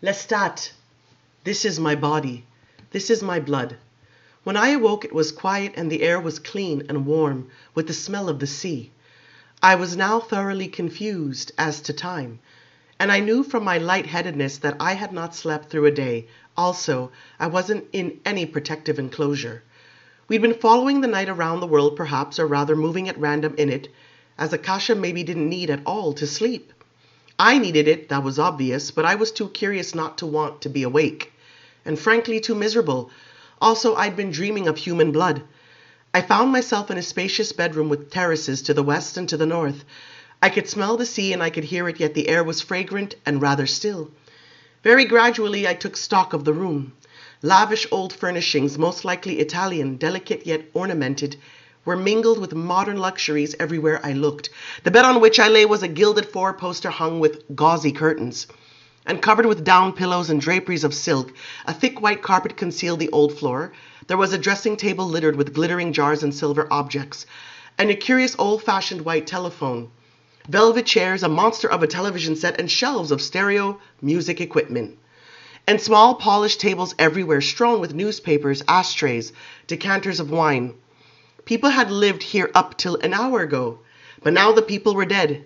Lestat, this is my body. This is my blood. When I awoke, it was quiet and the air was clean and warm with the smell of the sea. I was now thoroughly confused as to time, and I knew from my lightheadedness that I had not slept through a day. Also, I wasn't in any protective enclosure. We'd been following the night around the world perhaps, or rather moving at random in it, as Akasha maybe didn't need at all to sleep. I needed it, that was obvious, but I was too curious not to want to be awake, and frankly too miserable. Also, I'd been dreaming of human blood. I found myself in a spacious bedroom with terraces to the west and to the north. I could smell the sea and I could hear it, yet the air was fragrant and rather still. Very gradually, I took stock of the room. Lavish old furnishings, most likely Italian, delicate yet ornamented, were mingled with modern luxuries everywhere I looked. The bed on which I lay was a gilded four-poster hung with gauzy curtains, and covered with down pillows and draperies of silk. A thick white carpet concealed the old floor. There was a dressing table littered with glittering jars and silver objects, and a curious old-fashioned white telephone. Velvet chairs, a monster of a television set, and shelves of stereo music equipment. And small polished tables everywhere, strewn with newspapers, ashtrays, decanters of wine. People had lived here up till an hour ago, but now the people were dead.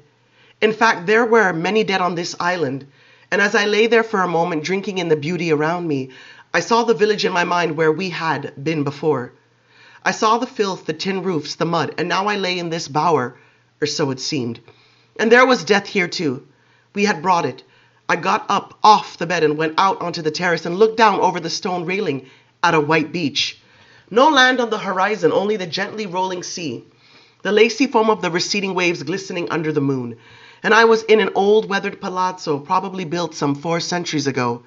In fact, there were many dead on this island, and as I lay there for a moment drinking in the beauty around me, I saw the village in my mind where we had been before. I saw the filth, the tin roofs, the mud, and now I lay in this bower, or so it seemed. And there was death here too. We had brought it. I got up off the bed and went out onto the terrace and looked down over the stone railing at a white beach. No land on the horizon, only the gently rolling sea, the lacy foam of the receding waves glistening under the moon. And I was in an old weathered palazzo, probably built some 4 centuries ago,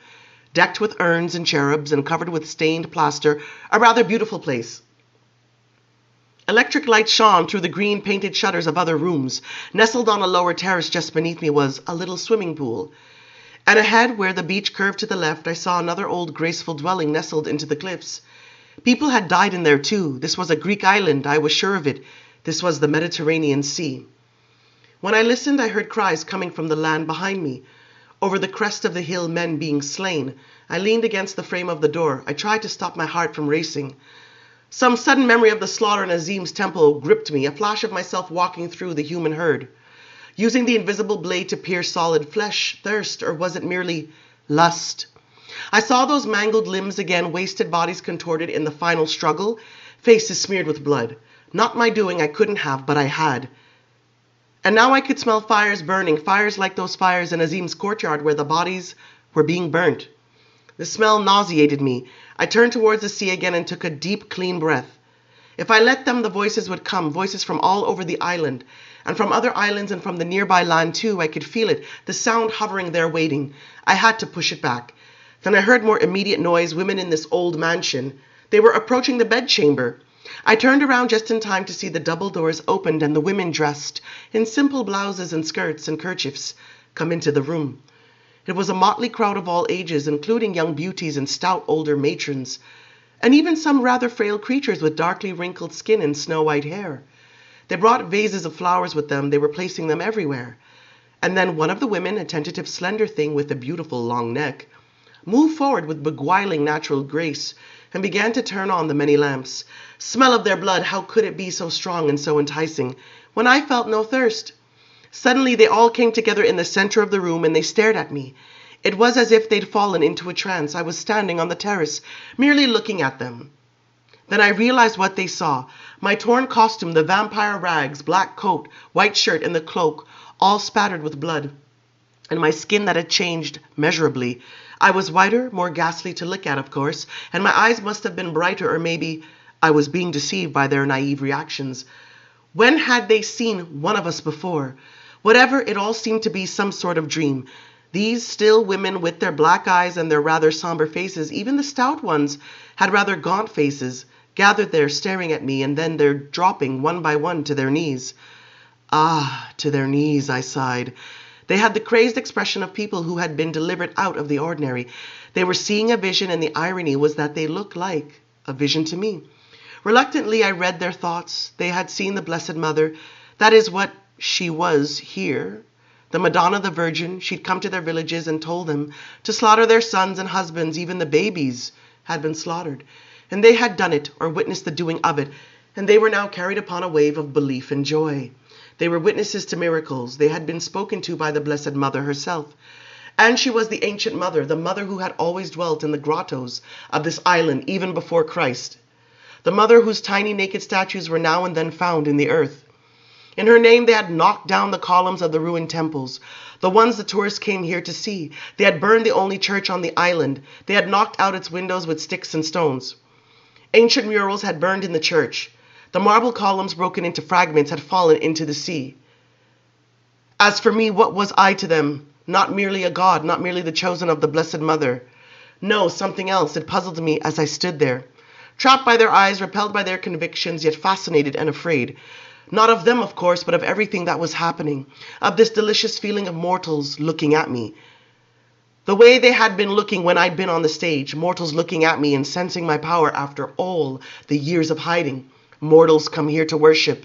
decked with urns and cherubs and covered with stained plaster, a rather beautiful place. Electric lights shone through the green painted shutters of other rooms. Nestled on a lower terrace just beneath me was a little swimming pool. And ahead, where the beach curved to the left, I saw another old graceful dwelling nestled into the cliffs. People had died in there too. This was a Greek island, I was sure of it. This was the Mediterranean Sea. When I listened, I heard cries coming from the land behind me. Over the crest of the hill, men being slain. I leaned against the frame of the door. I tried to stop my heart from racing. Some sudden memory of the slaughter in Azim's temple gripped me, a flash of myself walking through the human herd, using the invisible blade to pierce solid flesh. Thirst, or was it merely lust? I saw those mangled limbs again, wasted bodies contorted in the final struggle, faces smeared with blood. Not my doing, I couldn't have, but I had. And now I could smell fires burning, fires like those fires in Azim's courtyard where the bodies were being burnt. The smell nauseated me. I turned towards the sea again and took a deep, clean breath. If I let them, the voices would come, voices from all over the island, and from other islands and from the nearby land too. I could feel it, the sound hovering there waiting. I had to push it back. Then I heard more immediate noise, women in this old mansion. They were approaching the bedchamber. I turned around just in time to see the double doors opened and the women dressed in simple blouses and skirts and kerchiefs come into the room. It was a motley crowd of all ages, including young beauties and stout older matrons, and even some rather frail creatures with darkly wrinkled skin and snow-white hair. They brought vases of flowers with them. They were placing them everywhere. And then one of the women, a tentative slender thing with a beautiful long neck, moved forward with beguiling natural grace and began to turn on the many lamps. Smell of their blood, how could it be so strong and so enticing, when I felt no thirst? Suddenly they all came together in the center of the room and they stared at me. It was as if they'd fallen into a trance. I was standing on the terrace, merely looking at them. Then I realized what they saw. My torn costume, the vampire rags, black coat, white shirt, and the cloak, all spattered with blood. And my skin that had changed measurably. I was whiter, more ghastly to look at, of course, and my eyes must have been brighter, or maybe I was being deceived by their naive reactions. When had they seen one of us before? Whatever, it all seemed to be some sort of dream. These still women with their black eyes and their rather somber faces, even the stout ones, had rather gaunt faces, gathered there staring at me, and then they're dropping one by one to their knees. Ah, to their knees, I sighed. They had the crazed expression of people who had been delivered out of the ordinary. They were seeing a vision, and the irony was that they looked like a vision to me. Reluctantly, I read their thoughts. They had seen the Blessed Mother. That is what she was here. The Madonna the Virgin, she'd come to their villages and told them to slaughter their sons and husbands, even the babies had been slaughtered. And they had done it, or witnessed the doing of it, and they were now carried upon a wave of belief and joy. They were witnesses to miracles. They had been spoken to by the Blessed Mother herself. And she was the ancient mother, the mother who had always dwelt in the grottos of this island even before Christ. The mother whose tiny naked statues were now and then found in the earth. In her name they had knocked down the columns of the ruined temples, the ones the tourists came here to see. They had burned the only church on the island. They had knocked out its windows with sticks and stones. Ancient murals had burned in the church. The marble columns, broken into fragments, had fallen into the sea. As for me, what was I to them? Not merely a god, not merely the chosen of the Blessed Mother. No, something else. It puzzled me as I stood there, trapped by their eyes, repelled by their convictions, yet fascinated and afraid. Not of them, of course, but of everything that was happening, of this delicious feeling of mortals looking at me. The way they had been looking when I'd been on the stage, mortals looking at me and sensing my power after all the years of hiding. Mortals come here to worship.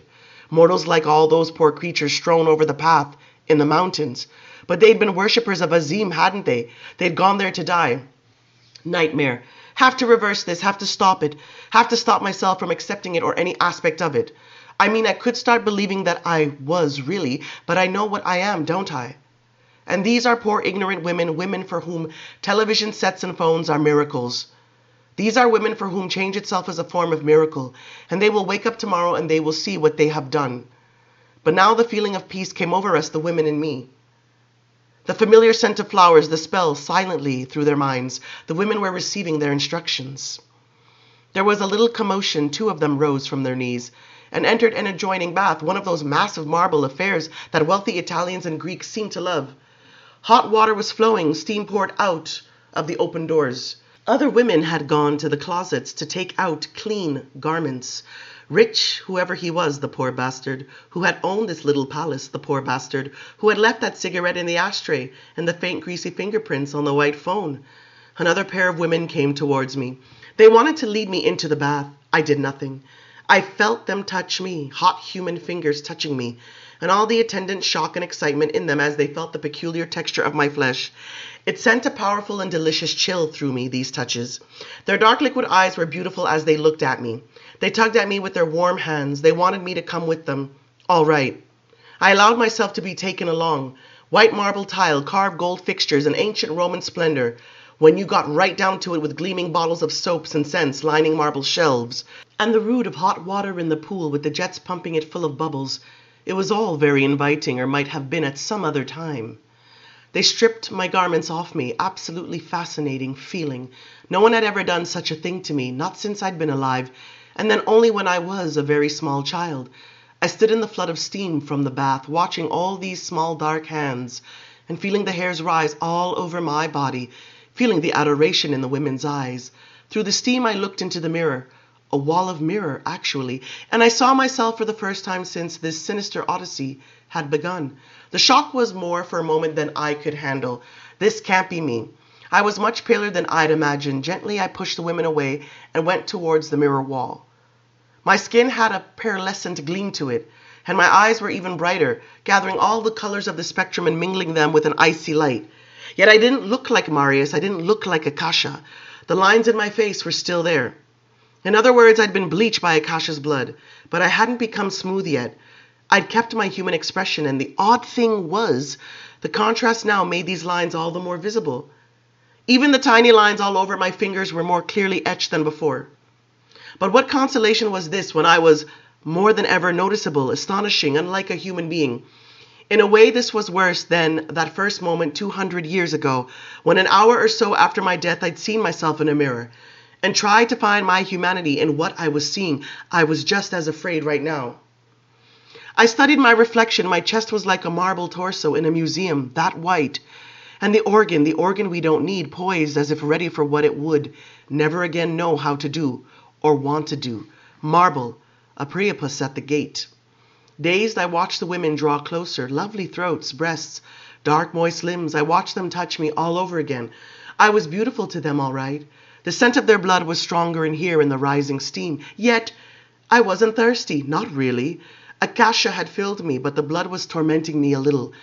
Mortals like all those poor creatures strewn over the path in the mountains. But they'd been worshippers of Azim, hadn't they? They'd gone there to die. Nightmare. Have to reverse this, have to stop it, have to stop myself from accepting it or any aspect of it. I mean, I could start believing that I was really, but I know what I am, don't I? And these are poor ignorant women, women for whom television sets and phones are miracles. These are women for whom change itself is a form of miracle, and they will wake up tomorrow and they will see what they have done. But now the feeling of peace came over us, the women and me. The familiar scent of flowers, the spell silently through their minds. The women were receiving their instructions. There was a little commotion. 2 of them rose from their knees and entered an adjoining bath, one of those massive marble affairs that wealthy Italians and Greeks seem to love. Hot water was flowing, steam poured out of the open doors. Other women had gone to the closets to take out clean garments. Rich, whoever he was, the poor bastard, who had owned this little palace, the poor bastard, who had left that cigarette in the ashtray and the faint greasy fingerprints on the white phone. Another pair of women came towards me. They wanted to lead me into the bath. I did nothing. I felt them touch me, hot human fingers touching me, and all the attendant shock and excitement in them as they felt the peculiar texture of my flesh. It sent a powerful and delicious chill through me, these touches. Their dark liquid eyes were beautiful as they looked at me. They tugged at me with their warm hands. They wanted me to come with them. All right. I allowed myself to be taken along. White marble tile, carved gold fixtures, and ancient Roman splendor. When you got right down to it, with gleaming bottles of soaps and scents lining marble shelves, and the rood of hot water in the pool with the jets pumping it full of bubbles, it was all very inviting, or might have been at some other time. They stripped my garments off me, absolutely fascinating feeling. No one had ever done such a thing to me, not since I'd been alive, and then only when I was a very small child. I stood in the flood of steam from the bath, watching all these small dark hands, and feeling the hairs rise all over my body, feeling the adoration in the women's eyes. Through the steam I looked into the mirror, a wall of mirror, actually, and I saw myself for the first time since this sinister odyssey had begun. The shock was more for a moment than I could handle. This can't be me. I was much paler than I'd imagined. Gently I pushed the women away and went towards the mirror wall. My skin had a pearlescent gleam to it, and my eyes were even brighter, gathering all the colors of the spectrum and mingling them with an icy light. Yet I didn't look like Marius. I didn't look like Akasha. The lines in my face were still there. In other words, I'd been bleached by Akasha's blood, but I hadn't become smooth yet. I'd kept my human expression, and the odd thing was, the contrast now made these lines all the more visible. Even the tiny lines all over my fingers were more clearly etched than before. But what consolation was this when I was more than ever noticeable, astonishing, unlike a human being. In a way, this was worse than that first moment 200 years ago, when an hour or so after my death I'd seen myself in a mirror and tried to find my humanity in what I was seeing. I was just as afraid right now. I studied my reflection. My chest was like a marble torso in a museum, that white. And the organ we don't need, poised as if ready for what it would never again know how to do or want to do. Marble, a Priapus at the gate. Dazed, I watched the women draw closer, lovely throats, breasts, dark moist limbs. I watched them touch me all over again. I was beautiful to them, all right. The scent of their blood was stronger in here in the rising steam. Yet I wasn't thirsty, not really. Akasha had filled me, but the blood was tormenting me a little.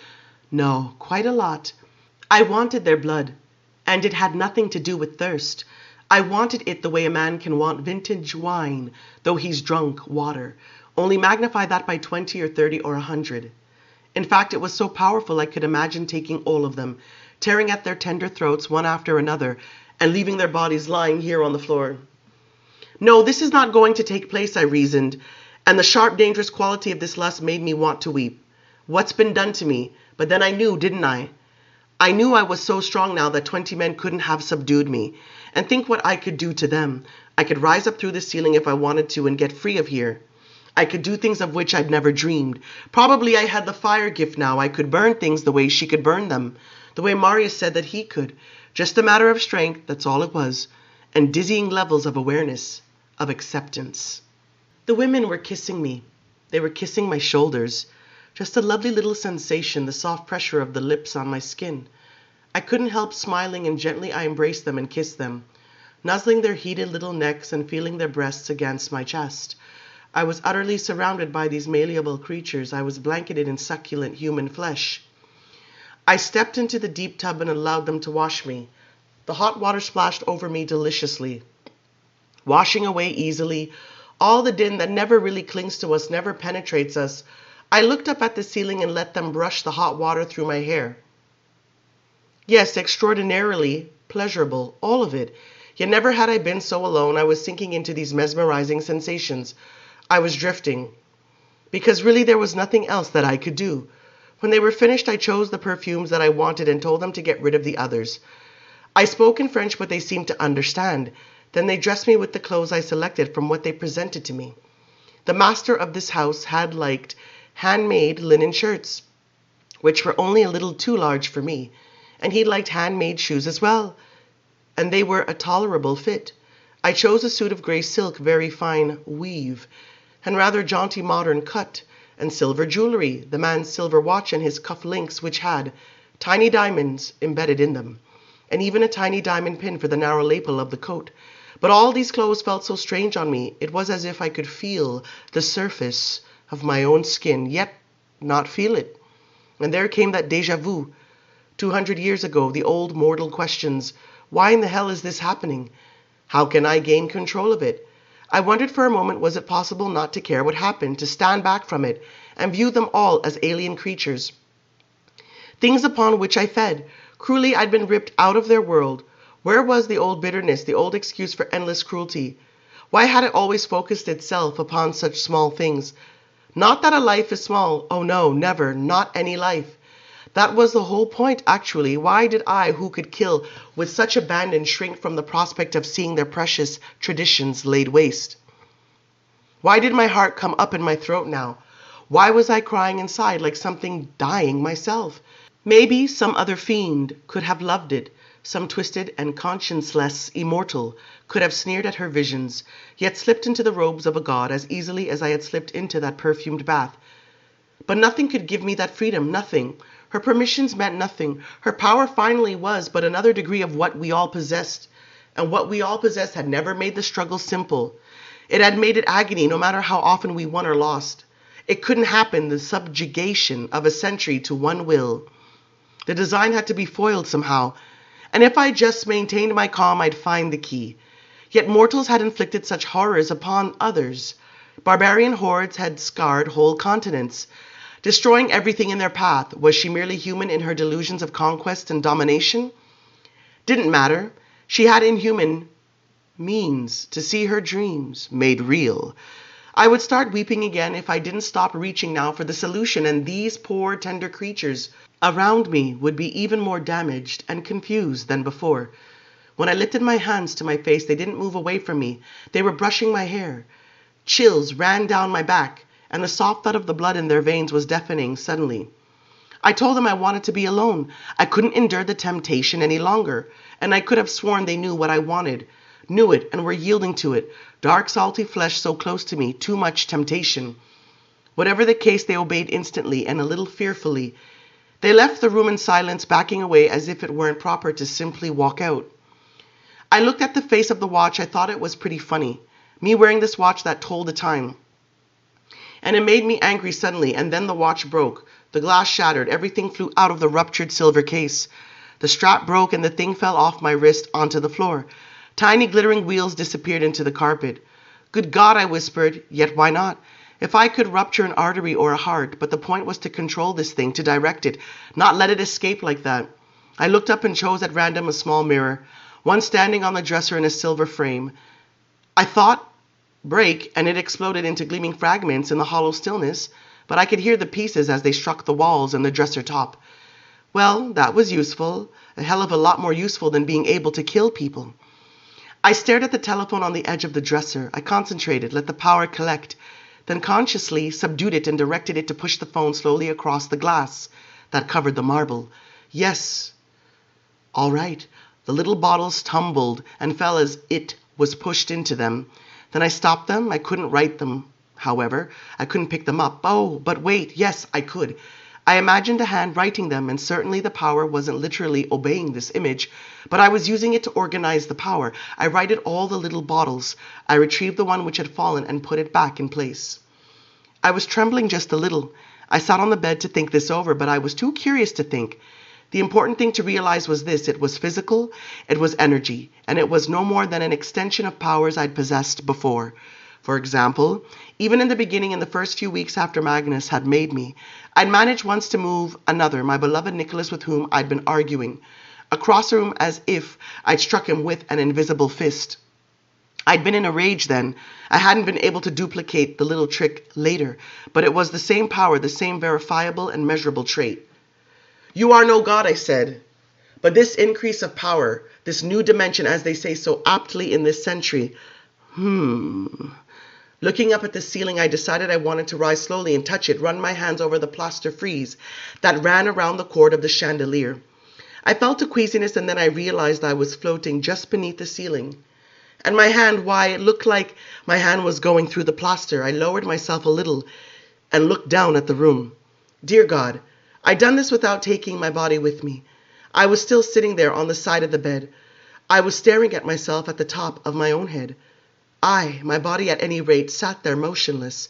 No, quite a lot. I wanted their blood, and it had nothing to do with thirst. I wanted it the way a man can want vintage wine, though he's drunk water, only magnify that by 20 or 30 or 100. In fact, it was so powerful I could imagine taking all of them, tearing at their tender throats one after another, and leaving their bodies lying here on the floor. No, this is not going to take place, I reasoned, and the sharp, dangerous quality of this lust made me want to weep. What's been done to me? But then I knew, didn't I? I knew I was so strong now that 20 men couldn't have subdued me. And think what I could do to them. I could rise up through the ceiling if I wanted to and get free of here. I could do things of which I'd never dreamed. Probably I had the fire gift now. I could burn things the way she could burn them. The way Marius said that he could. Just a matter of strength, that's all it was. And dizzying levels of awareness, of acceptance. The women were kissing me. They were kissing my shoulders. Just a lovely little sensation, the soft pressure of the lips on my skin. I couldn't help smiling, and gently I embraced them and kissed them, nuzzling their heated little necks and feeling their breasts against my chest. I was utterly surrounded by these malleable creatures. I was blanketed in succulent human flesh. I stepped into the deep tub and allowed them to wash me. The hot water splashed over me deliciously, washing away easily all the din that never really clings to us, never penetrates us. I looked up at the ceiling and let them brush the hot water through my hair. Yes, extraordinarily pleasurable, all of it. Yet never had I been so alone. I was sinking into these mesmerizing sensations. I was drifting. Because really there was nothing else that I could do. When they were finished, I chose the perfumes that I wanted and told them to get rid of the others. I spoke in French, but they seemed to understand. Then they dressed me with the clothes I selected from what they presented to me. The master of this house had liked handmade linen shirts, which were only a little too large for me. And he liked handmade shoes as well, and they were a tolerable fit. I chose a suit of grey silk, very fine weave, and rather jaunty modern cut, and silver jewellery, the man's silver watch and his cuff links, which had tiny diamonds embedded in them, and even a tiny diamond pin for the narrow lapel of the coat. But all these clothes felt so strange on me. It was as if I could feel the surface of my own skin, yet not feel it. And there came that déjà vu. 200 years ago, the old mortal questions. Why in the hell is this happening? How can I gain control of it? I wondered for a moment, was it possible not to care what happened, to stand back from it, and view them all as alien creatures? Things upon which I fed. Cruelly I'd been ripped out of their world. Where was the old bitterness, the old excuse for endless cruelty? Why had it always focused itself upon such small things? Not that a life is small. Oh no, never, not any life. That was the whole point, actually. Why did I, who could kill with such abandon, shrink from the prospect of seeing their precious traditions laid waste? Why did my heart come up in my throat now? Why was I crying inside like something dying myself? Maybe some other fiend could have loved it. Some twisted and conscienceless immortal could have sneered at her visions, yet slipped into the robes of a god as easily as I had slipped into that perfumed bath. But nothing could give me that freedom, nothing. Her permissions meant nothing. Her power finally was but another degree of what we all possessed. And what we all possessed had never made the struggle simple. It had made it agony, no matter how often we won or lost. It couldn't happen, the subjugation of a century to one will. The design had to be foiled somehow. And if I just maintained my calm, I'd find the key. Yet mortals had inflicted such horrors upon others. Barbarian hordes had scarred whole continents, destroying everything in their path. Was she merely human in her delusions of conquest and domination? Didn't matter. She had inhuman means to see her dreams made real. I would start weeping again if I didn't stop reaching now for the solution, and these poor tender creatures around me would be even more damaged and confused than before. When I lifted my hands to my face, they didn't move away from me. They were brushing my hair. Chills ran down my back, and the soft thud of the blood in their veins was deafening suddenly. I told them I wanted to be alone. I couldn't endure the temptation any longer, and I could have sworn they knew what I wanted, knew it, and were yielding to it. Dark, salty flesh so close to me, too much temptation. Whatever the case, they obeyed instantly and a little fearfully. They left the room in silence, backing away as if it weren't proper to simply walk out. I looked at the face of the watch. I thought it was pretty funny, me wearing this watch that told the time. And it made me angry suddenly, and then the watch broke. The glass shattered. Everything flew out of the ruptured silver case. The strap broke and the thing fell off my wrist onto the floor. Tiny glittering wheels disappeared into the carpet. Good God, I whispered, yet why not? If I could rupture an artery or a heart, but the point was to control this thing, to direct it, not let it escape like that. I looked up and chose at random a small mirror, one standing on the dresser in a silver frame. I thought, break, and it exploded into gleaming fragments in the hollow stillness, but I could hear the pieces as they struck the walls and the dresser top. Well, that was useful, a hell of a lot more useful than being able to kill people. I stared at the telephone on the edge of the dresser. I concentrated, let the power collect, then consciously subdued it and directed it to push the phone slowly across the glass that covered the marble. Yes. All right. The little bottles tumbled and fell as it was pushed into them. Then I stopped them. I couldn't write them, however. I couldn't pick them up. Oh, but wait. Yes, I could. I imagined a hand writing them, and certainly the power wasn't literally obeying this image, but I was using it to organize the power. I righted all the little bottles. I retrieved the one which had fallen and put it back in place. I was trembling just a little. I sat on the bed to think this over, but I was too curious to think. The important thing to realize was this: it was physical, it was energy, and it was no more than an extension of powers I'd possessed before. For example, even in the beginning, in the first few weeks after Magnus had made me, I'd managed once to move another, my beloved Nicholas, with whom I'd been arguing, across a room as if I'd struck him with an invisible fist. I'd been in a rage then. I hadn't been able to duplicate the little trick later, but it was the same power, the same verifiable and measurable trait. You are no god, I said. But this increase of power, this new dimension, as they say so aptly in this century, Looking up at the ceiling, I decided I wanted to rise slowly and touch it, run my hands over the plaster frieze that ran around the cord of the chandelier. I felt a queasiness, and then I realized I was floating just beneath the ceiling. And my hand, why, it looked like my hand was going through the plaster. I lowered myself a little and looked down at the room. Dear God, I'd done this without taking my body with me. I was still sitting there on the side of the bed. I was staring at myself at the top of my own head. My body at any rate, sat there motionless,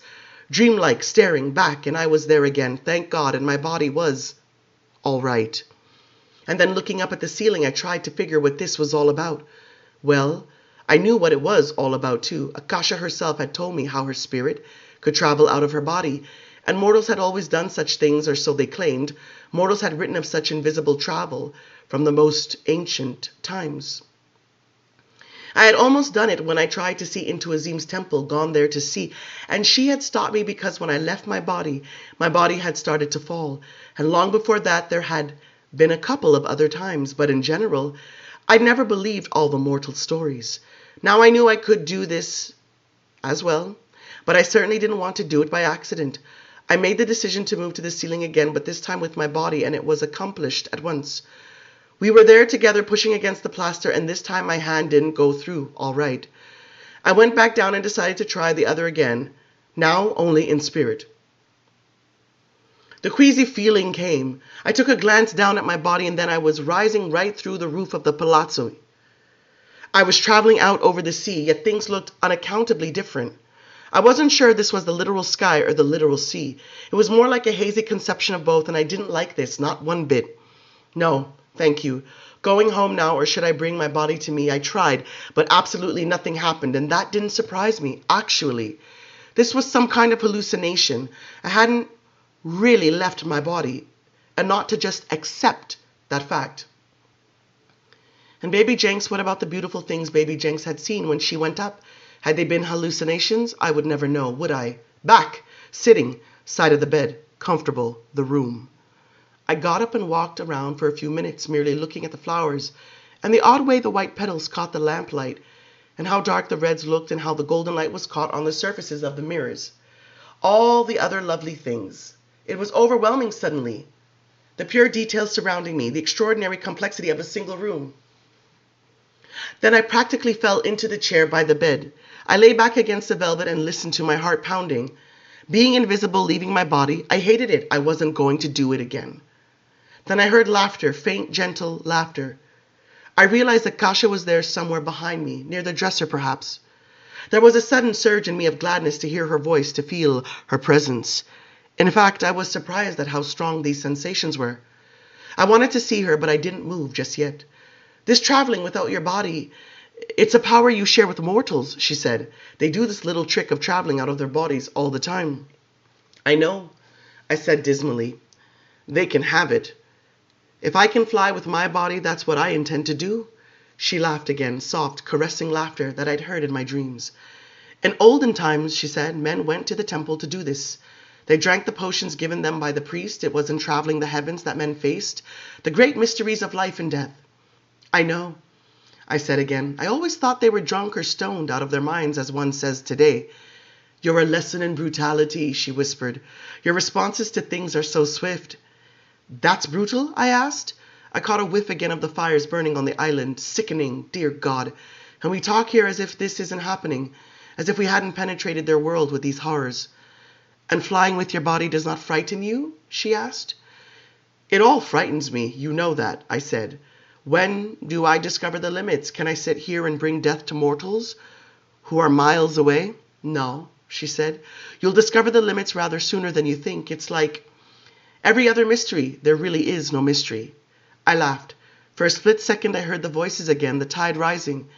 dreamlike, staring back, and I was there again, thank God, and my body was all right. And then looking up at the ceiling, I tried to figure what this was all about. Well, I knew what it was all about too. Akasha herself had told me how her spirit could travel out of her body, and mortals had always done such things, or so they claimed. Mortals had written of such invisible travel from the most ancient times. I had almost done it when I tried to see into Azim's temple, gone there to see, and she had stopped me because when I left my body had started to fall, and long before that there had been a couple of other times, but in general, I'd never believed all the mortal stories. Now I knew I could do this as well, but I certainly didn't want to do it by accident. I made the decision to move to the ceiling again, but this time with my body, and it was accomplished at once. We were there together pushing against the plaster, and this time my hand didn't go through all right. I went back down and decided to try the other again, now only in spirit. The queasy feeling came. I took a glance down at my body, and then I was rising right through the roof of the palazzo. I was traveling out over the sea, yet things looked unaccountably different. I wasn't sure this was the literal sky or the literal sea. It was more like a hazy conception of both, and I didn't like this, not one bit. No, thank you. Going home now, or should I bring my body to me? I tried, but absolutely nothing happened, and that didn't surprise me, actually. This was some kind of hallucination. I hadn't really left my body, and not to just accept that fact. And Baby Jenks, what about the beautiful things Baby Jenks had seen when she went up? Had they been hallucinations? I would never know, would I? Back, sitting, side of the bed, comfortable, the room. I got up and walked around for a few minutes, merely looking at the flowers, and the odd way the white petals caught the lamplight, and how dark the reds looked, and how the golden light was caught on the surfaces of the mirrors. All the other lovely things. It was overwhelming suddenly. The pure details surrounding me, the extraordinary complexity of a single room. Then I practically fell into the chair by the bed. I lay back against the velvet and listened to my heart pounding. Being invisible, leaving my body, I hated it. I wasn't going to do it again. Then I heard laughter, faint, gentle laughter. I realized that Akasha was there somewhere behind me, near the dresser perhaps. There was a sudden surge in me of gladness to hear her voice, to feel her presence. In fact, I was surprised at how strong these sensations were. I wanted to see her, but I didn't move just yet. This traveling without your body, it's a power you share with mortals, she said. They do this little trick of traveling out of their bodies all the time. I know, I said dismally. They can have it. If I can fly with my body, that's what I intend to do. She laughed again, soft, caressing laughter that I'd heard in my dreams. In olden times, she said, men went to the temple to do this. They drank the potions given them by the priest. It was in traveling the heavens that men faced the great mysteries of life and death. I know, I said again. I always thought they were drunk or stoned out of their minds, as one says today. You're a lesson in brutality, she whispered. Your responses to things are so swift. That's brutal? I asked. I caught a whiff again of the fires burning on the island. Sickening, dear God. And we talk here as if this isn't happening, as if we hadn't penetrated their world with these horrors. And flying with your body does not frighten you? She asked. It all frightens me, you know that, I said. When do I discover the limits? Can I sit here and bring death to mortals who are miles away? No, she said. You'll discover the limits rather sooner than you think. It's like every other mystery. There really is no mystery. I laughed. For a split second I heard the voices again, the tide rising.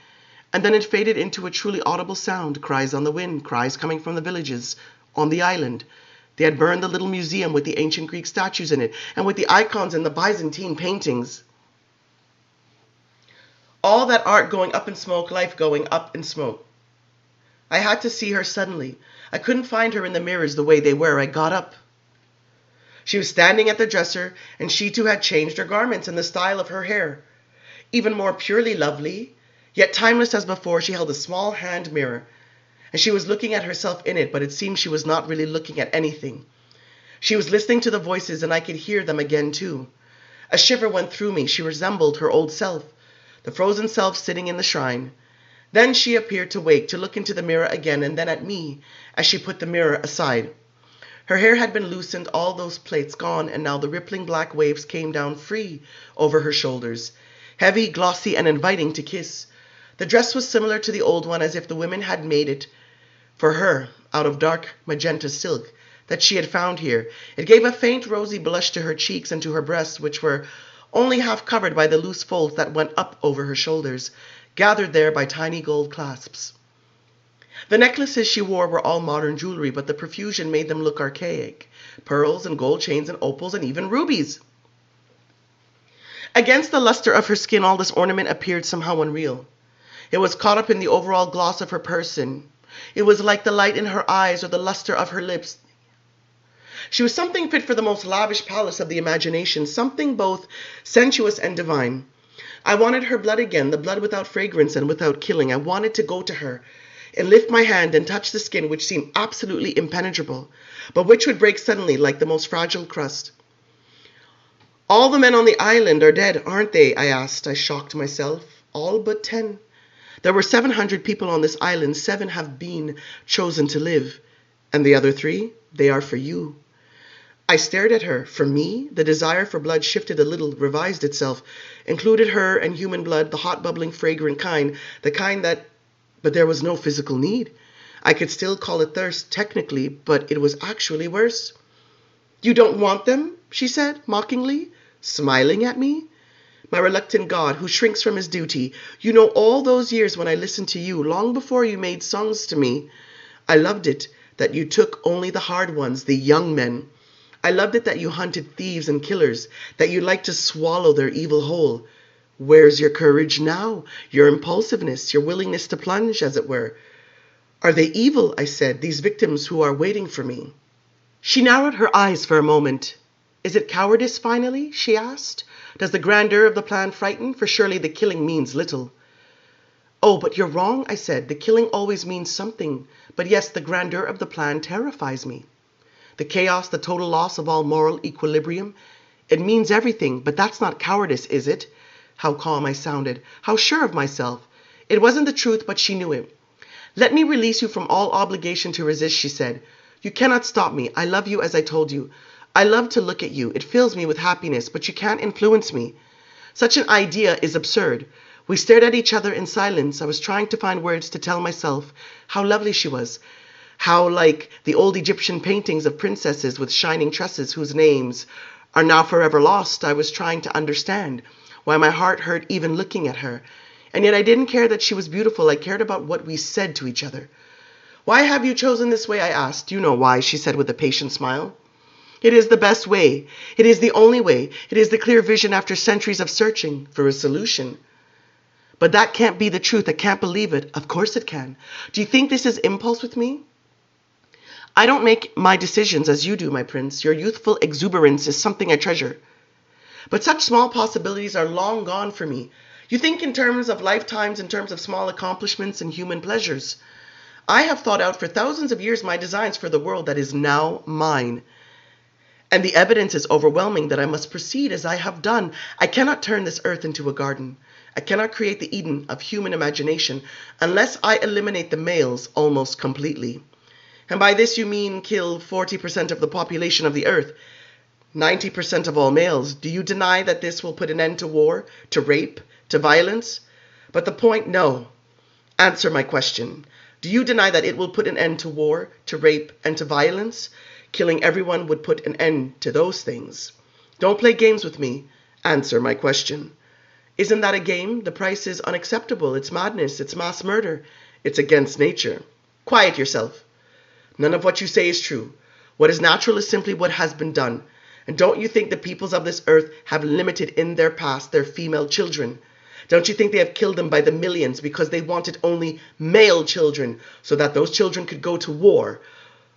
And then it faded into a truly audible sound, cries on the wind, cries coming from the villages on the island. They had burned the little museum with the ancient Greek statues in it, and with the icons and the Byzantine paintings. All that art going up in smoke, life going up in smoke. I had to see her suddenly. I couldn't find her in the mirrors the way they were. I got up. She was standing at the dresser, and she too had changed her garments and the style of her hair. Even more purely lovely, yet timeless as before, she held a small hand mirror, and she was looking at herself in it, but it seemed she was not really looking at anything. She was listening to the voices, and I could hear them again too. A shiver went through me. She resembled her old self, the frozen self sitting in the shrine. Then she appeared to wake, to look into the mirror again, and then at me, as she put the mirror aside. Her hair had been loosened, all those plaits gone, and now the rippling black waves came down free over her shoulders, heavy, glossy, and inviting to kiss. The dress was similar to the old one, as if the women had made it for her out of dark magenta silk that she had found here. It gave a faint rosy blush to her cheeks and to her breasts, which were only half covered by the loose folds that went up over her shoulders, gathered there by tiny gold clasps. The necklaces she wore were all modern jewelry, but the profusion made them look archaic. Pearls and gold chains and opals and even rubies. Against the luster of her skin, all this ornament appeared somehow unreal. It was caught up in the overall gloss of her person. It was like the light in her eyes or the luster of her lips. She was something fit for the most lavish palace of the imagination, something both sensuous and divine. I wanted her blood again, the blood without fragrance and without killing. I wanted to go to her and lift my hand and touch the skin which seemed absolutely impenetrable, but which would break suddenly like the most fragile crust. All the men on the island are dead, aren't they? I asked. I shocked myself. All but 10. There were 700 people on this island. 7 have been chosen to live. And the other 3, they are for you. I stared at her. For me? The desire for blood shifted a little, revised itself, included her and human blood, the hot, bubbling, fragrant kind, the kind that... But there was no physical need. I could still call it thirst, technically, but it was actually worse. You don't want them? She said, mockingly, smiling at me. My reluctant God, who shrinks from his duty, you know all those years when I listened to you, long before you made songs to me. I loved it that you took only the hard ones, the young men. I loved it that you hunted thieves and killers, that you liked to swallow their evil whole. Where's your courage now, your impulsiveness, your willingness to plunge, as it were? Are they evil, I said, these victims who are waiting for me? She narrowed her eyes for a moment. Is it cowardice, finally? She asked. Does the grandeur of the plan frighten? For surely the killing means little. Oh, but you're wrong, I said. The killing always means something. But yes, the grandeur of the plan terrifies me. The chaos, the total loss of all moral equilibrium. It means everything, but that's not cowardice, is it? How calm I sounded. How sure of myself. It wasn't the truth, but she knew it. Let me release you from all obligation to resist, she said. You cannot stop me. I love you as I told you. I love to look at you. It fills me with happiness, but you can't influence me. Such an idea is absurd. We stared at each other in silence. I was trying to find words to tell myself how lovely she was, How, like the old Egyptian paintings of princesses with shining tresses whose names are now forever lost, I was trying to understand why my heart hurt even looking at her. And yet I didn't care that she was beautiful. I cared about what we said to each other. "Why have you chosen this way?" I asked. "You know why," she said with a patient smile. "It is the best way. It is the only way. It is the clear vision after centuries of searching for a solution." "But that can't be the truth. I can't believe it." "Of course it can. Do you think this is impulse with me?" "I don't make my decisions as you do, my prince. Your youthful exuberance is something I treasure. But such small possibilities are long gone for me. You think in terms of lifetimes, in terms of small accomplishments and human pleasures. I have thought out for thousands of years my designs for the world that is now mine. And the evidence is overwhelming that I must proceed as I have done. I cannot turn this earth into a garden. I cannot create the Eden of human imagination unless I eliminate the males almost completely. And by this you mean kill 40% of the population of the earth, 90% of all males. Do you deny that this will put an end to war, to rape, to violence? But the point, no. Answer my question. Do you deny that it will put an end to war, to rape, and to violence? Killing everyone would put an end to those things. Don't play games with me. Answer my question. Isn't that a game? The price is unacceptable. It's madness. It's mass murder. It's against nature. Quiet yourself. None of what you say is true. What is natural is simply what has been done. And don't you think the peoples of this earth have limited in their past their female children? Don't you think they have killed them by the millions because they wanted only male children so that those children could go to war?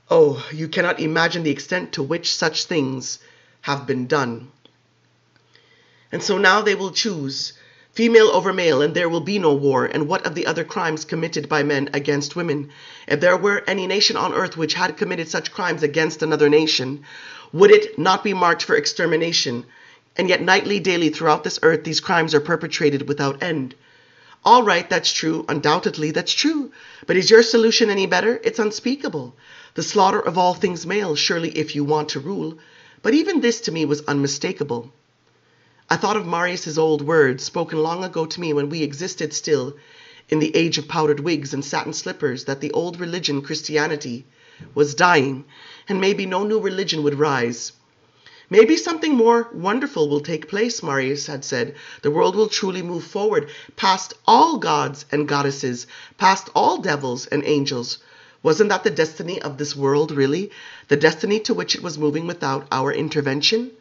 Oh, you cannot imagine the extent to which such things have been done. And so now they will choose female over male, and there will be no war. And what of the other crimes committed by men against women? If there were any nation on earth which had committed such crimes against another nation, would it not be marked for extermination? And yet nightly, daily, throughout this earth, these crimes are perpetrated without end. All right, that's true. Undoubtedly, that's true. But is your solution any better? It's unspeakable. The slaughter of all things male, surely, if you want to rule. But even this to me was unmistakable. I thought of Marius's old words, spoken long ago to me when we existed still in the age of powdered wigs and satin slippers, that the old religion, Christianity, was dying, and maybe no new religion would rise. Maybe something more wonderful will take place, Marius had said. The world will truly move forward, past all gods and goddesses, past all devils and angels. Wasn't that the destiny of this world, really? The destiny to which it was moving without our intervention?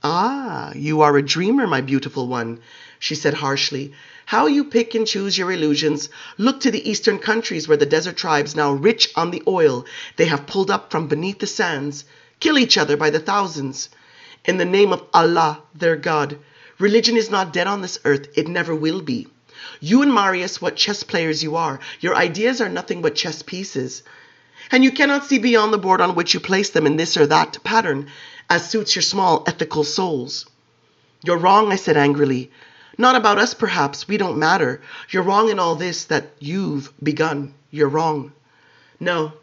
"Ah, you are a dreamer, my beautiful one," she said harshly. "How you pick and choose your illusions. Look to the eastern countries where the desert tribes, now rich on the oil they have pulled up from beneath the sands, kill each other by the thousands in the name of Allah, their God. Religion is not dead on this earth. It never will be. You and Marius, what chess players you are. Your ideas are nothing but chess pieces. And you cannot see beyond the board on which you place them in this or that pattern, as suits your small ethical souls." "You're wrong," I said angrily. "Not about us, perhaps. We don't matter. You're wrong in all this that you've begun. You're wrong." "No,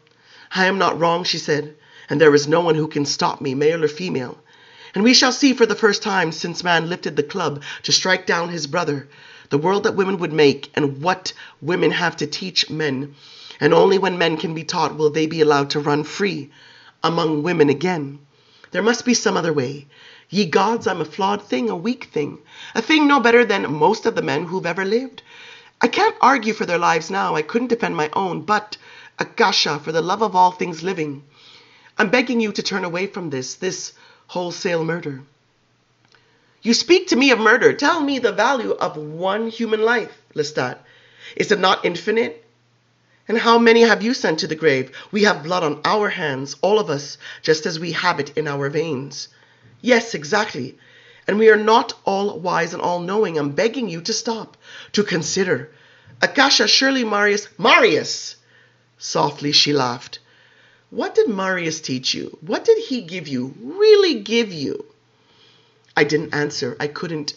I am not wrong," she said, "and there is no one who can stop me, male or female. And we shall see for the first time since man lifted the club to strike down his brother, the world that women would make and what women have to teach men. And only when men can be taught will they be allowed to run free among women again. There must be some other way. Ye gods, I'm a flawed thing, a weak thing, a thing no better than most of the men who've ever lived. I can't argue for their lives now. I couldn't defend my own, but, Akasha, for the love of all things living, I'm begging you to turn away from this wholesale murder." "You speak to me of murder. Tell me the value of one human life, Lestat. Is it not infinite? And how many have you sent to the grave? We have blood on our hands, all of us, just as we have it in our veins." "Yes, exactly. And we are not all wise and all knowing. I'm begging you to stop, to consider. Akasha, surely Marius! Softly she laughed. "What did Marius teach you? What did he give you? Really give you?" I didn't answer. I couldn't.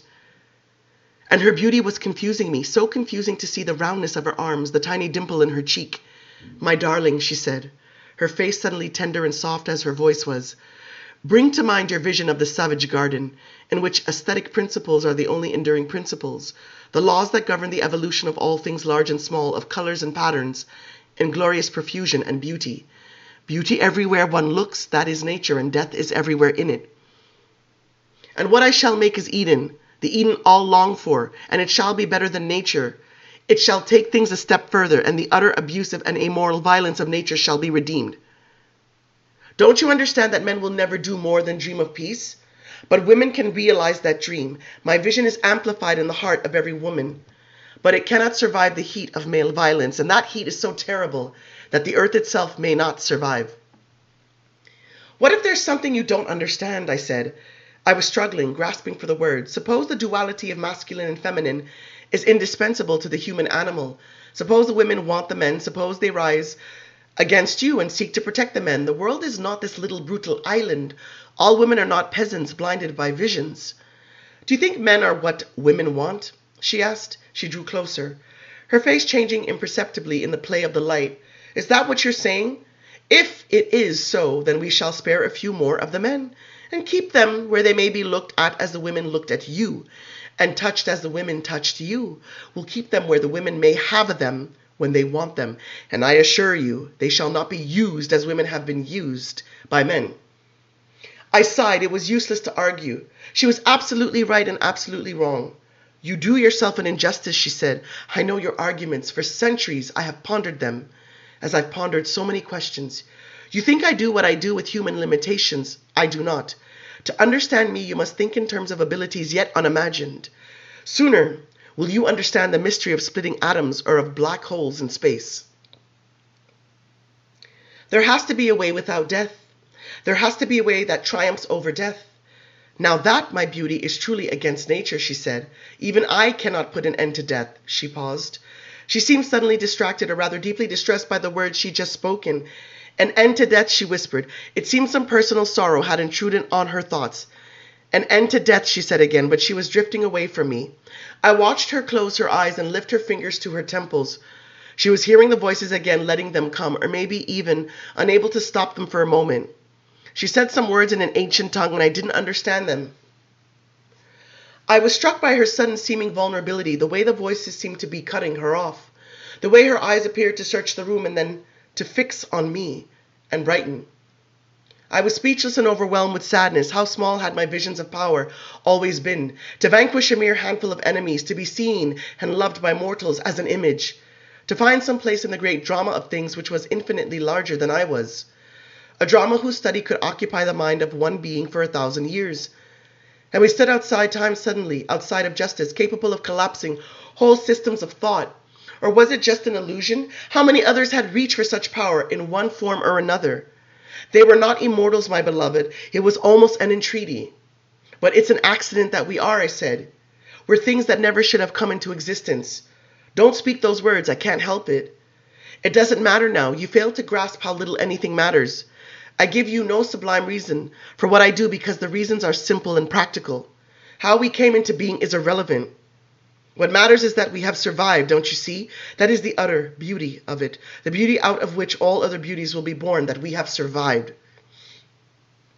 And her beauty was confusing me, so confusing to see the roundness of her arms, the tiny dimple in her cheek. "My darling," she said, her face suddenly tender and soft as her voice was, "bring to mind your vision of the savage garden, in which aesthetic principles are the only enduring principles, the laws that govern the evolution of all things large and small, of colors and patterns, in glorious profusion and beauty. Beauty everywhere one looks, that is nature, and death is everywhere in it. And what I shall make is Eden, the Eden all long for, and it shall be better than nature. It shall take things a step further, and the utter abusive and amoral violence of nature shall be redeemed. Don't you understand that men will never do more than dream of peace? But women can realize that dream. My vision is amplified in the heart of every woman. But it cannot survive the heat of male violence, and that heat is so terrible that the earth itself may not survive. What if there's something you don't understand, I said. I was struggling, grasping for the words. Suppose the duality of masculine and feminine is indispensable to the human animal. Suppose the women want the men. Suppose they rise against you and seek to protect the men. The world is not this little brutal island. All women are not peasants blinded by visions. Do you think men are what women want? She asked. She drew closer, her face changing imperceptibly in the play of the light. Is that what you're saying? If it is so, then we shall spare a few more of the men, and keep them where they may be looked at as the women looked at you, and touched as the women touched you. We'll keep them where the women may have them when they want them, and I assure you, they shall not be used as women have been used by men. I sighed. It was useless to argue. She was absolutely right and absolutely wrong. You do yourself an injustice, she said. I know your arguments. For centuries I have pondered them, as I've pondered so many questions. You think I do what I do with human limitations. I do not. To understand me, you must think in terms of abilities yet unimagined. Sooner will you understand the mystery of splitting atoms or of black holes in space. There has to be a way without death. There has to be a way that triumphs over death. Now that, my beauty, is truly against nature, she said. Even I cannot put an end to death. She paused. She seemed suddenly distracted, or rather deeply distressed by the words she'd just spoken. An end to death, she whispered. It seemed some personal sorrow had intruded on her thoughts. An end to death, she said again, but she was drifting away from me. I watched her close her eyes and lift her fingers to her temples. She was hearing the voices again, letting them come, or maybe even unable to stop them for a moment. She said some words in an ancient tongue, and I didn't understand them. I was struck by her sudden seeming vulnerability, the way the voices seemed to be cutting her off, the way her eyes appeared to search the room and then to fix on me and brighten. I was speechless and overwhelmed with sadness. How small had my visions of power always been, to vanquish a mere handful of enemies, to be seen and loved by mortals as an image, to find some place in the great drama of things which was infinitely larger than I was. A drama whose study could occupy the mind of one being for 1,000 years. And we stood outside time suddenly, outside of justice, capable of collapsing whole systems of thought. Or was it just an illusion? How many others had reached for such power in one form or another? They were not immortals, my beloved. It was almost an entreaty. But it's an accident that we are, I said. We're things that never should have come into existence. Don't speak those words. I can't help it. It doesn't matter now. You fail to grasp how little anything matters. I give you no sublime reason for what I do because the reasons are simple and practical. How we came into being is irrelevant. What matters is that we have survived, don't you see? That is the utter beauty of it, the beauty out of which all other beauties will be born, that we have survived.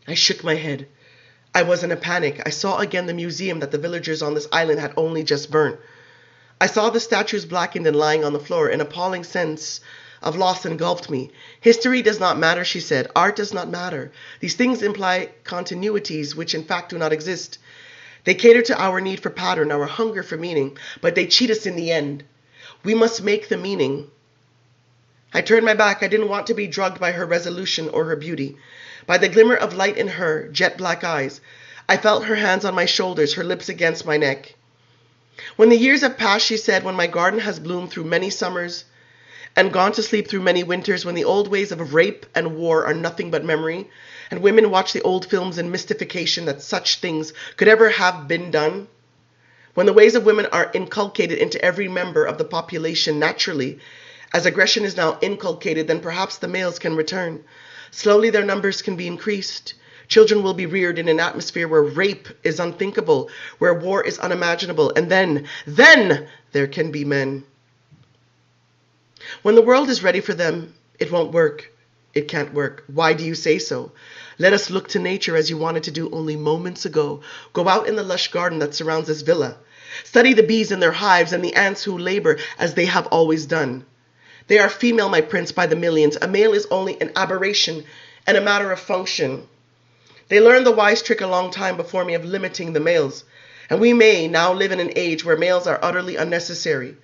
I shook my head. I was in a panic. I saw again the museum that the villagers on this island had only just burnt. I saw the statues blackened and lying on the floor. An appalling sense of loss engulfed me. History does not matter, she said. Art does not matter. These things imply continuities which in fact do not exist. They cater to our need for pattern, our hunger for meaning, but they cheat us in the end. We must make the meaning. I turned my back. I didn't want to be drugged by her resolution or her beauty, by the glimmer of light in her jet black eyes. I felt her hands on my shoulders, her lips against my neck. When the years have passed, she said, when my garden has bloomed through many summers, and gone to sleep through many winters, when the old ways of rape and war are nothing but memory, and women watch the old films in mystification that such things could ever have been done, when the ways of women are inculcated into every member of the population naturally, as aggression is now inculcated, then perhaps the males can return. Slowly their numbers can be increased. Children will be reared in an atmosphere where rape is unthinkable, where war is unimaginable, and then there can be men. When the world is ready for them, it won't work. It can't work. Why do you say so? Let us look to nature as you wanted to do only moments ago. Go out in the lush garden that surrounds this villa. Study the bees in their hives and the ants who labor as they have always done. They are female, my prince, by the millions. A male is only an aberration and a matter of function. They learned the wise trick a long time before me of limiting the males, and we may now live in an age where males are utterly unnecessary.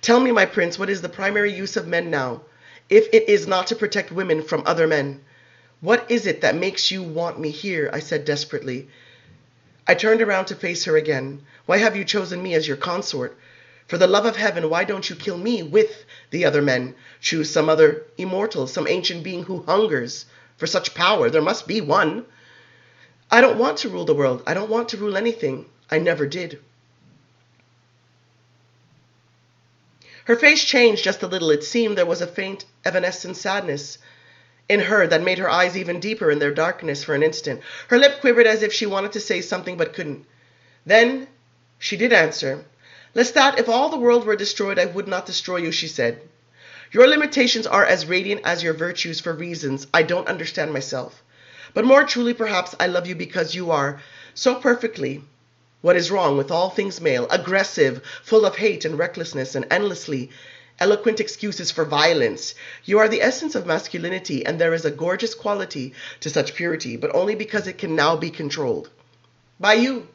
Tell me, my prince, what is the primary use of men now, if it is not to protect women from other men? What is it that makes you want me here? I said desperately. I turned around to face her again. Why have you chosen me as your consort? For the love of heaven, why don't you kill me with the other men? Choose some other immortal, some ancient being who hungers for such power. There must be one. I don't want to rule the world. I don't want to rule anything. I never did. Her face changed just a little. It seemed there was a faint, evanescent sadness in her that made her eyes even deeper in their darkness for an instant. Her lip quivered as if she wanted to say something but couldn't. Then she did answer. Lestat, if all the world were destroyed, I would not destroy you, she said. Your limitations are as radiant as your virtues for reasons I don't understand myself. But more truly, perhaps, I love you because you are so perfectly what is wrong with all things male, aggressive, full of hate and recklessness, and endlessly eloquent excuses for violence. You are the essence of masculinity, and there is a gorgeous quality to such purity, but only because it can now be controlled. By you.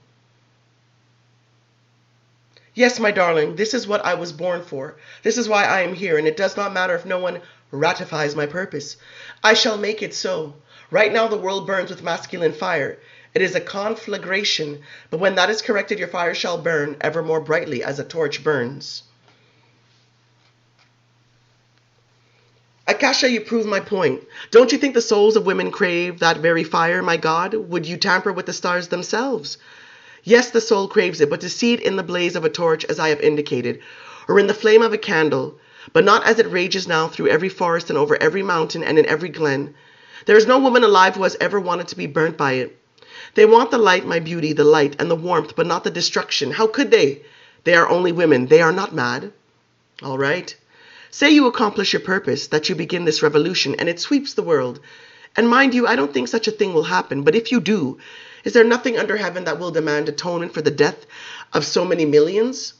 Yes, my darling, this is what I was born for. This is why I am here, and it does not matter if no one ratifies my purpose. I shall make it so. Right now the world burns with masculine fire. It is a conflagration, but when that is corrected, your fire shall burn ever more brightly as a torch burns. Akasha, you prove my point. Don't you think the souls of women crave that very fire, my God? Would you tamper with the stars themselves? Yes, the soul craves it, but to see it in the blaze of a torch, as I have indicated, or in the flame of a candle, but not as it rages now through every forest and over every mountain and in every glen. There is no woman alive who has ever wanted to be burnt by it. They want the light, my beauty, the light and the warmth, but not the destruction. How could they? They are only women. They are not mad. All right. Say you accomplish your purpose, that you begin this revolution, and it sweeps the world. And mind you, I don't think such a thing will happen, but if you do, is there nothing under heaven that will demand atonement for the death of so many millions?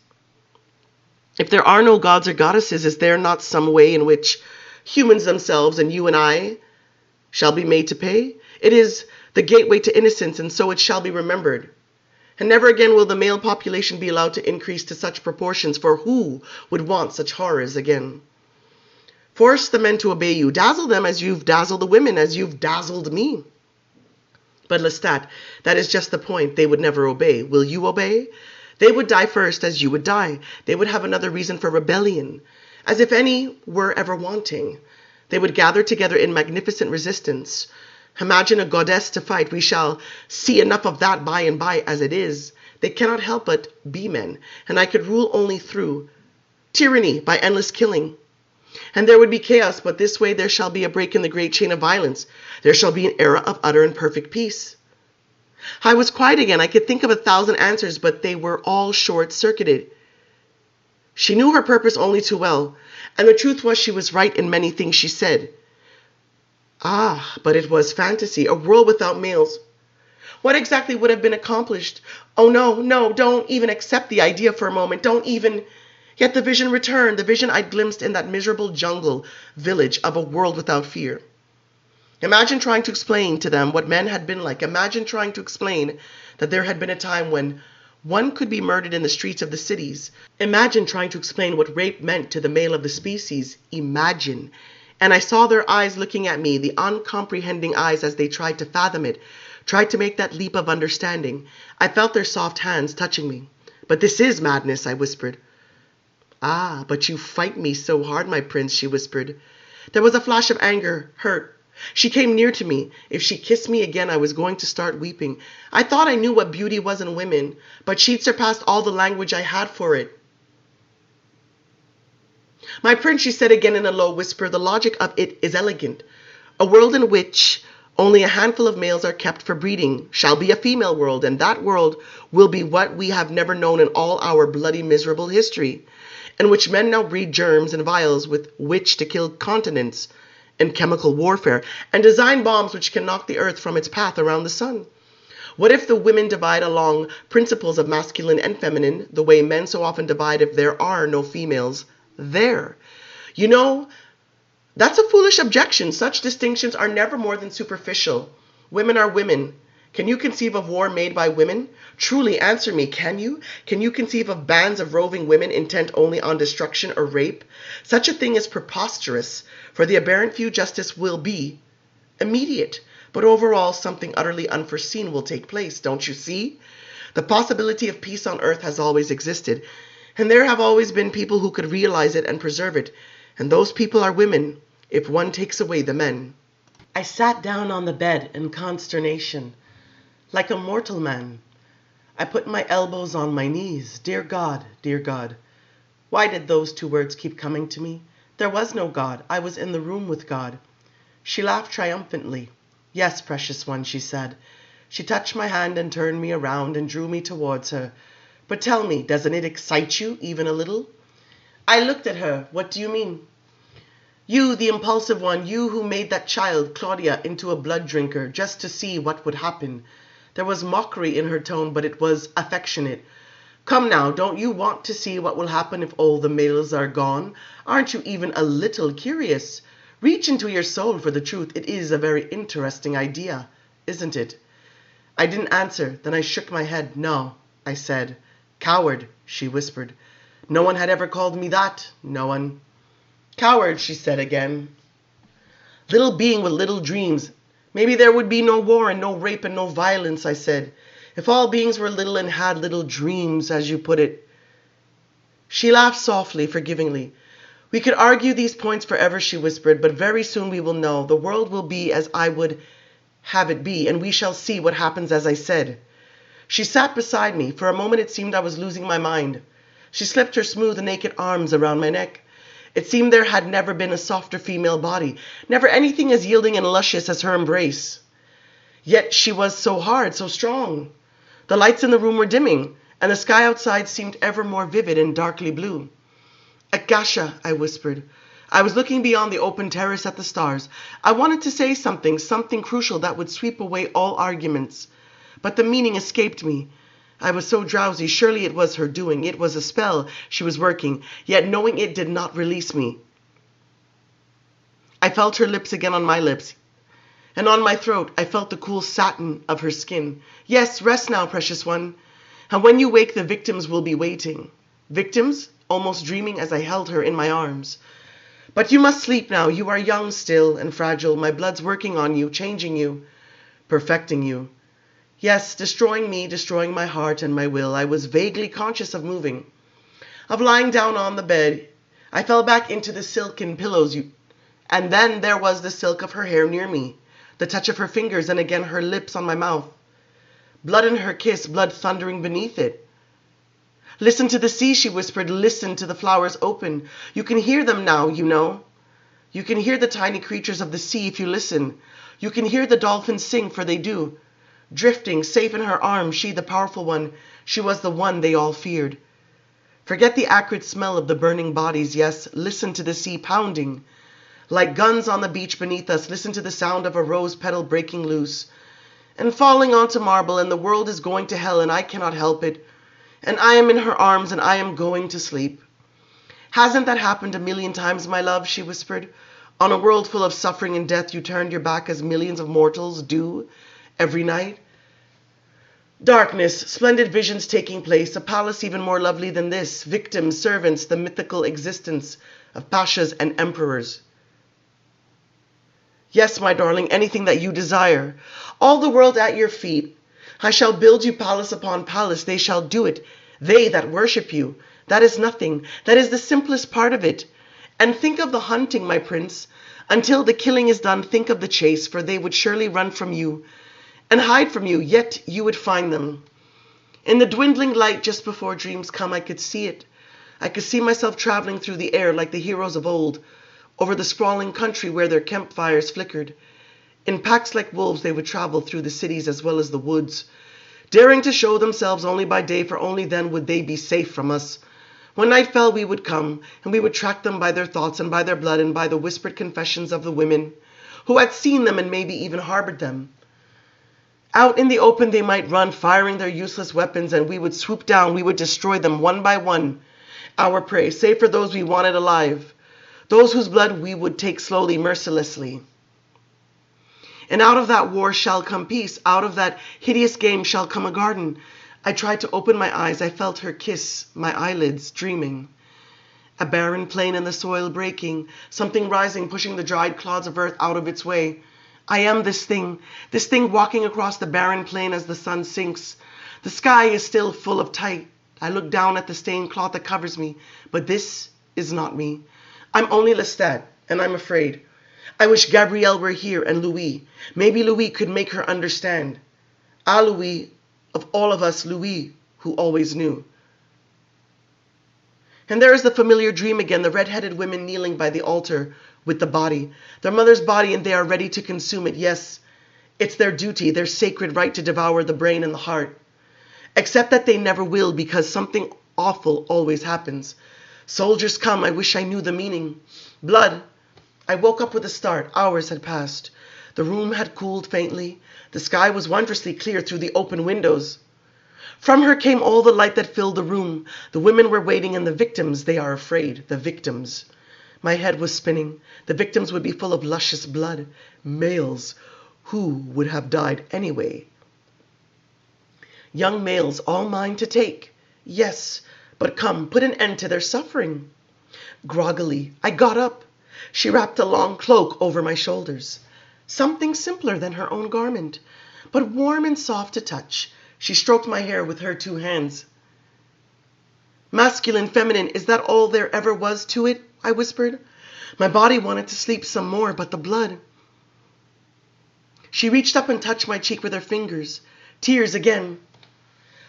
If there are no gods or goddesses, is there not some way in which humans themselves and you and I shall be made to pay? It is the gateway to innocence, and so it shall be remembered. And never again will the male population be allowed to increase to such proportions, for who would want such horrors again? Force the men to obey you. Dazzle them as you've dazzled the women, as you've dazzled me. But Lestat, that is just the point. They would never obey. Will you obey? They would die first as you would die. They would have another reason for rebellion, as if any were ever wanting. They would gather together in magnificent resistance. Imagine a goddess to fight. We shall see enough of that by and by as it is. They cannot help but be men, and I could rule only through tyranny, by endless killing. And there would be chaos, but this way there shall be a break in the great chain of violence. There shall be an era of utter and perfect peace. I was quiet again. I could think of 1,000 answers, but they were all short-circuited. She knew her purpose only too well, and the truth was she was right in many things she said. Ah, but it was fantasy, a world without males. What exactly would have been accomplished? Oh, no, don't even accept the idea for a moment. Don't even... Yet the vision returned, the vision I'd glimpsed in that miserable jungle village of a world without fear. Imagine trying to explain to them what men had been like. Imagine trying to explain that there had been a time when one could be murdered in the streets of the cities. Imagine trying to explain what rape meant to the male of the species. Imagine. And I saw their eyes looking at me, the uncomprehending eyes as they tried to fathom it, tried to make that leap of understanding. I felt their soft hands touching me. But this is madness, I whispered. Ah, but you fight me so hard, my prince, she whispered. There was a flash of anger, hurt. She came near to me. If she kissed me again, I was going to start weeping. I thought I knew what beauty was in women, but she'd surpassed all the language I had for it. My prince, she said again in a low whisper, the logic of it is elegant. A world in which only a handful of males are kept for breeding shall be a female world, and that world will be what we have never known in all our bloody, miserable history, in which men now breed germs and vials with which to kill continents in chemical warfare, and design bombs which can knock the earth from its path around the sun. What if the women divide along principles of masculine and feminine, the way men so often divide if there are no females there? You know, that's a foolish objection. Such distinctions are never more than superficial. Women are women. Can you conceive of war made by women? Truly, answer me, can you? Can you conceive of bands of roving women intent only on destruction or rape? Such a thing is preposterous. For the aberrant few, justice will be immediate. But overall, something utterly unforeseen will take place, don't you see? The possibility of peace on earth has always existed, and there have always been people who could realize it and preserve it, and those people are women, if one takes away the men. I sat down on the bed in consternation, like a mortal man. I put my elbows on my knees. Dear God, dear God. Why did those two words keep coming to me? There was no God. I was in the room with God. She laughed triumphantly. Yes, precious one, she said. She touched my hand and turned me around and drew me towards her. But tell me, doesn't it excite you, even a little? I looked at her. What do you mean? You, the impulsive one, you who made that child, Claudia, into a blood drinker, just to see what would happen. There was mockery in her tone, but it was affectionate. Come now, don't you want to see what will happen if all the males are gone? Aren't you even a little curious? Reach into your soul for the truth. It is a very interesting idea, isn't it? I didn't answer. Then I shook my head. No, I said. Coward, she whispered. No one had ever called me that. No one. Coward, she said again. Little being with little dreams. Maybe there would be no war and no rape and no violence, I said. If all beings were little and had little dreams, as you put it. She laughed softly, forgivingly. We could argue these points forever, she whispered, but very soon we will know. The world will be as I would have it be, and we shall see what happens as I said. She sat beside me. For a moment it seemed I was losing my mind. She slipped her smooth, naked arms around my neck. It seemed there had never been a softer female body, never anything as yielding and luscious as her embrace. Yet she was so hard, so strong. The lights in the room were dimming, and the sky outside seemed ever more vivid and darkly blue. Akasha, I whispered. I was looking beyond the open terrace at the stars. I wanted to say something crucial that would sweep away all arguments. But the meaning escaped me. I was so drowsy. Surely it was her doing. It was a spell she was working, yet knowing it did not release me. I felt her lips again on my lips, and on my throat I felt the cool satin of her skin. Yes, rest now, precious one, and when you wake the victims will be waiting. Victims? Almost dreaming as I held her in my arms. But you must sleep now. You are young still and fragile. My blood's working on you, changing you, perfecting you. Yes, destroying me, destroying my heart and my will. I was vaguely conscious of moving, of lying down on the bed. I fell back into the silken pillows, and then there was the silk of her hair near me, the touch of her fingers, and again her lips on my mouth. Blood in her kiss, blood thundering beneath it. Listen to the sea, she whispered. Listen to the flowers open. You can hear them now, you know. You can hear the tiny creatures of the sea if you listen. You can hear the dolphins sing, for they do. Drifting, safe in her arms, she, the powerful one, she was the one they all feared. Forget the acrid smell of the burning bodies, yes, listen to the sea pounding. Like guns on the beach beneath us, listen to the sound of a rose petal breaking loose and falling onto marble, and the world is going to hell, and I cannot help it. And I am in her arms, and I am going to sleep. Hasn't that happened a million times, my love, she whispered. On a world full of suffering and death, you turned your back as millions of mortals do every night. Darkness, splendid visions taking place, a palace even more lovely than this, victims, servants, the mythical existence of pashas and emperors. Yes, my darling, anything that you desire. All the world at your feet. I shall build you palace upon palace. They shall do it. They that worship you. That is nothing. That is the simplest part of it. And think of the hunting, my prince. Until the killing is done, think of the chase, for they would surely run from you and hide from you, yet you would find them. In the dwindling light just before dreams come, I could see it. I could see myself traveling through the air like the heroes of old, over the sprawling country where their campfires flickered. In packs like wolves, they would travel through the cities as well as the woods, daring to show themselves only by day, for only then would they be safe from us. When night fell, we would come, and we would track them by their thoughts and by their blood and by the whispered confessions of the women who had seen them and maybe even harbored them. Out in the open they might run, firing their useless weapons, and we would swoop down, we would destroy them one by one, our prey, save for those we wanted alive. those whose blood we would take slowly, mercilessly. And out of that war shall come peace. Out of that hideous game shall come a garden. I tried to open my eyes. I felt her kiss my eyelids, dreaming. A barren plain and the soil breaking, something rising, pushing the dried clods of earth out of its way. I am this thing walking across the barren plain as the sun sinks. The sky is still full of tight. I look down at the stained cloth that covers me, but this is not me. I'm only Lestat, and I'm afraid. I wish Gabrielle were here and Louis. Maybe Louis could make her understand. Ah, Louis, of all of us, Louis, who always knew. And there is the familiar dream again, the red-headed women kneeling by the altar with the body, their mother's body, and they are ready to consume it. Yes, it's their duty, their sacred right to devour the brain and the heart. Except that they never will, because something awful always happens. Soldiers come, I wish I knew the meaning. Blood. I woke up with a start. Hours had passed. The room had cooled faintly. The sky was wondrously clear through the open windows. From her came all the light that filled the room. The women were waiting, and the victims, they are afraid, the victims. My head was spinning. The victims would be full of luscious blood. Males who would have died anyway. Young males, all mine to take. Yes, but come, put an end to their suffering. Groggily, I got up. She wrapped a long cloak over my shoulders. Something simpler than her own garment, but warm and soft to touch. She stroked my hair with her two hands. Masculine, feminine, is that all there ever was to it? I whispered. My body wanted to sleep some more, but the blood. She reached up and touched my cheek with her fingers. Tears again.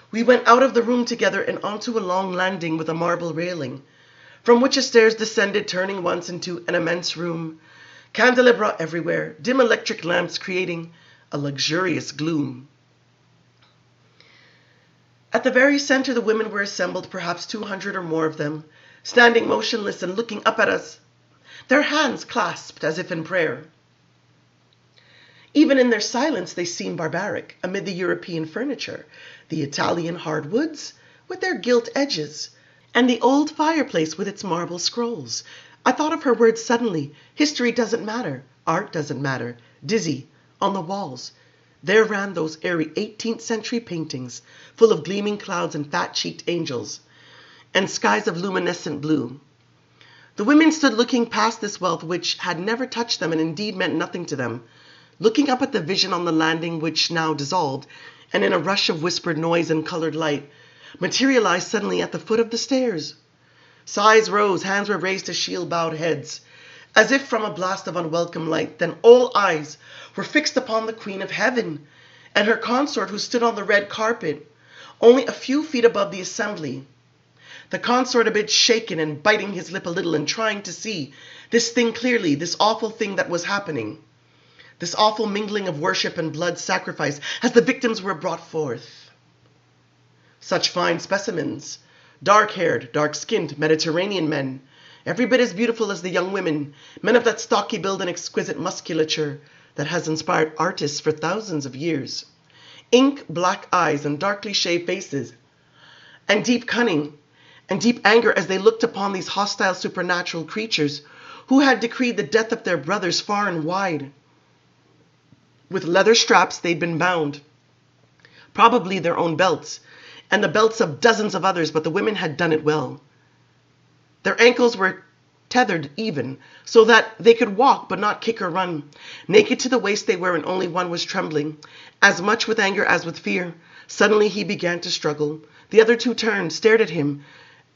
We went out of the room together and onto a long landing with a marble railing, from which the stairs descended, turning once into an immense room. Candelabra everywhere, dim electric lamps creating a luxurious gloom. At the very center, the women were assembled, perhaps 200 or more of them, standing motionless and looking up at us, their hands clasped as if in prayer. Even in their silence, they seemed barbaric amid the European furniture, the Italian hardwoods with their gilt edges, and the old fireplace with its marble scrolls. I thought of her words suddenly. History doesn't matter. Art doesn't matter. Dizzy, on the walls, there ran those airy 18th century paintings, full of gleaming clouds and fat-cheeked angels, and skies of luminescent blue. The women stood looking past this wealth which had never touched them and indeed meant nothing to them, looking up at the vision on the landing which now dissolved, and in a rush of whispered noise and colored light, materialized suddenly at the foot of the stairs. Sighs rose, hands were raised to shield bowed heads, as if from a blast of unwelcome light. Then all eyes were fixed upon the Queen of Heaven and her consort who stood on the red carpet, only a few feet above the assembly. The consort a bit shaken and biting his lip a little and trying to see this thing clearly, this awful thing that was happening. This awful mingling of worship and blood sacrifice as the victims were brought forth. Such fine specimens, dark-haired, dark-skinned Mediterranean men, every bit as beautiful as the young women, men of that stocky build and exquisite musculature that has inspired artists for thousands of years. Ink black eyes and darkly shaved faces, and deep cunning and deep anger as they looked upon these hostile supernatural creatures who had decreed the death of their brothers far and wide. With leather straps they'd been bound, probably their own belts, and the belts of dozens of others, but the women had done it well. Their ankles were tethered even, so that they could walk but not kick or run. Naked to the waist they were, and only one was trembling, as much with anger as with fear. Suddenly he began to struggle. The other two turned, stared at him,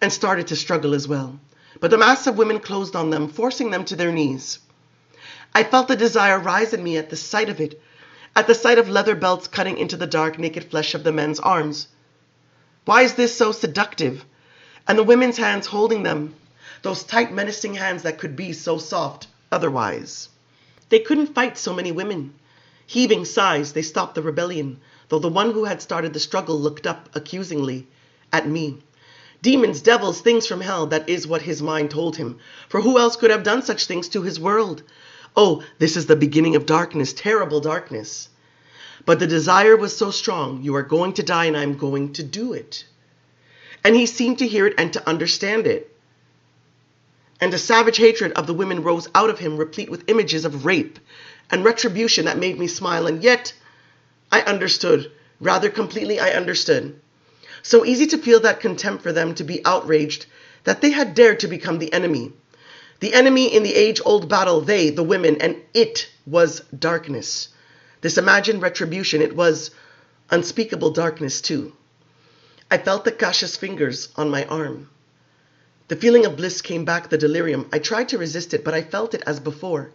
and started to struggle as well. But the mass of women closed on them, forcing them to their knees. I felt the desire rise in me at the sight of it, at the sight of leather belts cutting into the dark, naked flesh of the men's arms. Why is this so seductive? And the women's hands holding them, those tight, menacing hands that could be so soft otherwise. They couldn't fight so many women. Heaving sighs, they stopped the rebellion, though the one who had started the struggle looked up accusingly at me. Demons, devils, things from hell, that is what his mind told him. For who else could have done such things to his world? Oh, this is the beginning of darkness, terrible darkness. But the desire was so strong, you are going to die and I'm going to do it. And he seemed to hear it and to understand it. and a savage hatred of the women rose out of him, replete with images of rape and retribution that made me smile. And yet, I understood. Rather completely, I understood. So easy to feel that contempt for them, to be outraged that they had dared to become the enemy. The enemy in the age-old battle, they, the women, and it was darkness. This imagined retribution, it was unspeakable darkness too. I felt Akasha's fingers on my arm. The feeling of bliss came back, the delirium. I tried to resist it, but I felt it as before.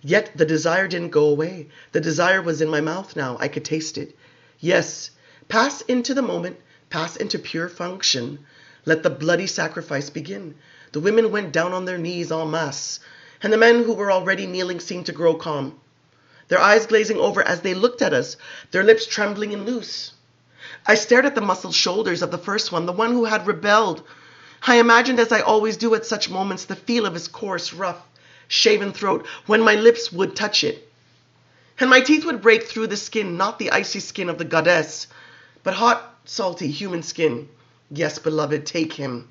Yet the desire didn't go away. The desire was in my mouth now. I could taste it. Yes, pass into the moment, pass into pure function. Let the bloody sacrifice begin. The women went down on their knees en masse, and the men who were already kneeling seemed to grow calm, their eyes glazing over as they looked at us, their lips trembling and loose. I stared at the muscled shoulders of the first one, the one who had rebelled. I imagined, as I always do at such moments, the feel of his coarse, rough, shaven throat when my lips would touch it. And my teeth would break through the skin, not the icy skin of the goddess, but hot, salty, human skin. Yes, beloved, take him.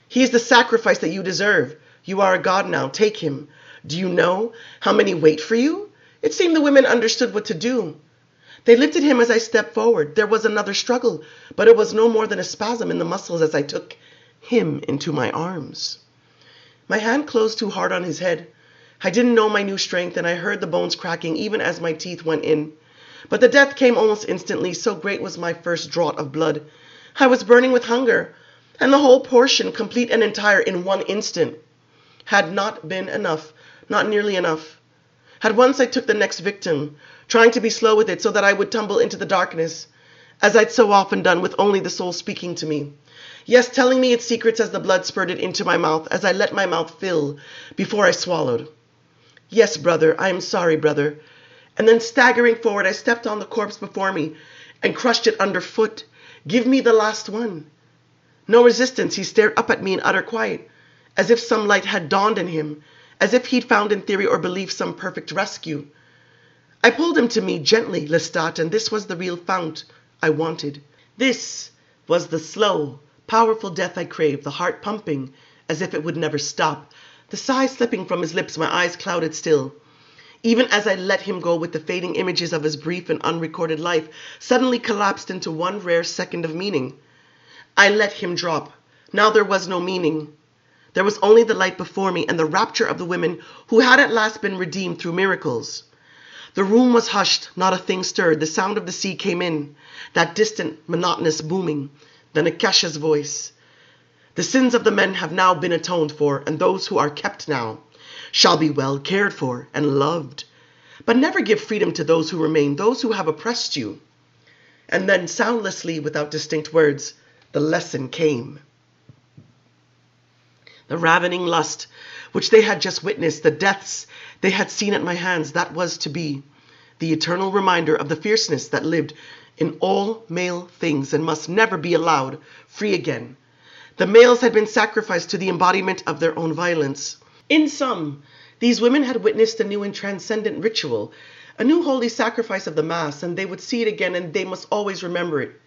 He is the sacrifice that you deserve. You are a god now. Take him. Do you know how many wait for you? It seemed the women understood what to do. They lifted him as I stepped forward. There was another struggle, but it was no more than a spasm in the muscles as I took him into my arms. My hand closed too hard on his head. I didn't know my new strength, and I heard the bones cracking even as my teeth went in. But the death came almost instantly, so great was my first draught of blood. I was burning with hunger, and the whole portion, complete and entire in one instant, had not been enough, not nearly enough. At once I took the next victim, trying to be slow with it so that I would tumble into the darkness, as I'd so often done, with only the soul speaking to me. Yes, telling me its secrets as the blood spurted into my mouth, as I let my mouth fill before I swallowed. Yes, brother, I am sorry, brother. And then staggering forward, I stepped on the corpse before me and crushed it underfoot. Give me the last one. No resistance, he stared up at me in utter quiet, as if some light had dawned in him, as if he'd found in theory or belief some perfect rescue. I pulled him to me gently, Lestat, and this was the real fount I wanted. This was the slow, powerful death I craved, the heart pumping as if it would never stop, the sigh slipping from his lips, my eyes clouded still. Even as I let him go, with the fading images of his brief and unrecorded life suddenly collapsed into one rare second of meaning. I let him drop. Now there was no meaning. There was only the light before me and the rapture of the women who had at last been redeemed through miracles. The room was hushed, not a thing stirred. The sound of the sea came in, that distant, monotonous booming. Then Akasha's voice. The sins of the men have now been atoned for, and those who are kept now shall be well cared for and loved. But never give freedom to those who remain, those who have oppressed you. And then, soundlessly, without distinct words, the lesson came. The ravening lust which they had just witnessed, the deaths they had seen at my hands, that was to be the eternal reminder of the fierceness that lived in all male things and must never be allowed free again. The males had been sacrificed to the embodiment of their own violence. In sum, these women had witnessed a new and transcendent ritual, a new holy sacrifice of the Mass, and they would see it again, and they must always remember it.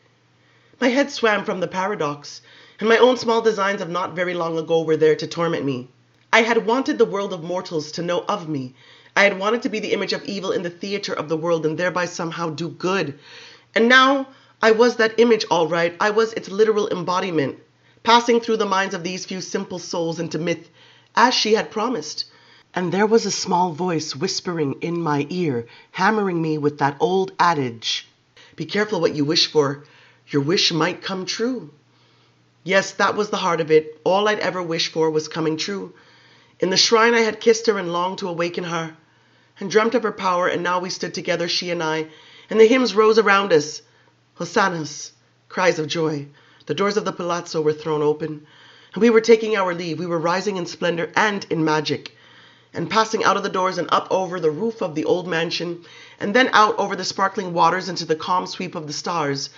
My head swam from the paradox, and my own small designs of not very long ago were there to torment me. I had wanted the world of mortals to know of me. I had wanted to be the image of evil in the theater of the world and thereby somehow do good. And now I was that image all right. I was its literal embodiment, passing through the minds of these few simple souls into myth, as she had promised. And there was a small voice whispering in my ear, hammering me with that old adage, "Be careful what you wish for. Your wish might come true." Yes, that was the heart of it. All I'd ever wished for was coming true. In the shrine I had kissed her and longed to awaken her, and dreamt of her power, and now we stood together, she and I, and the hymns rose around us. Hosannas, cries of joy. The doors of the palazzo were thrown open, and we were taking our leave. We were rising in splendor and in magic, and passing out of the doors and up over the roof of the old mansion, and then out over the sparkling waters into the calm sweep of the stars.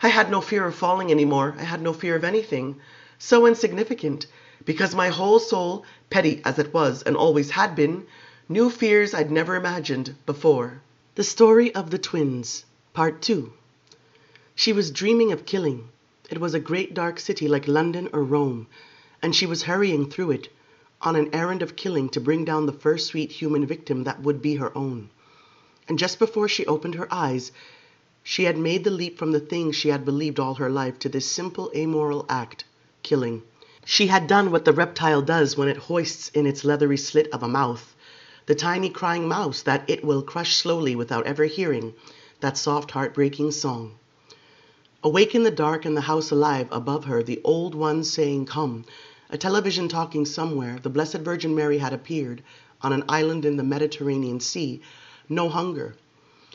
I had no fear of falling anymore. I had no fear of anything so insignificant, because my whole soul, petty as it was and always had been, knew fears I'd never imagined before. The Story of the Twins, Part 2. She was dreaming of killing. It was a great dark city like London or Rome, and she was hurrying through it, on an errand of killing to bring down the first sweet human victim that would be her own. And just before she opened her eyes, she had made the leap from the thing she had believed all her life to this simple amoral act, killing. She had done what the reptile does when it hoists in its leathery slit of a mouth, the tiny crying mouse that it will crush slowly without ever hearing that soft heartbreaking song. Awake in the dark and the house alive above her, the old ones saying, "Come," a television talking somewhere, the Blessed Virgin Mary had appeared on an island in the Mediterranean Sea. No hunger.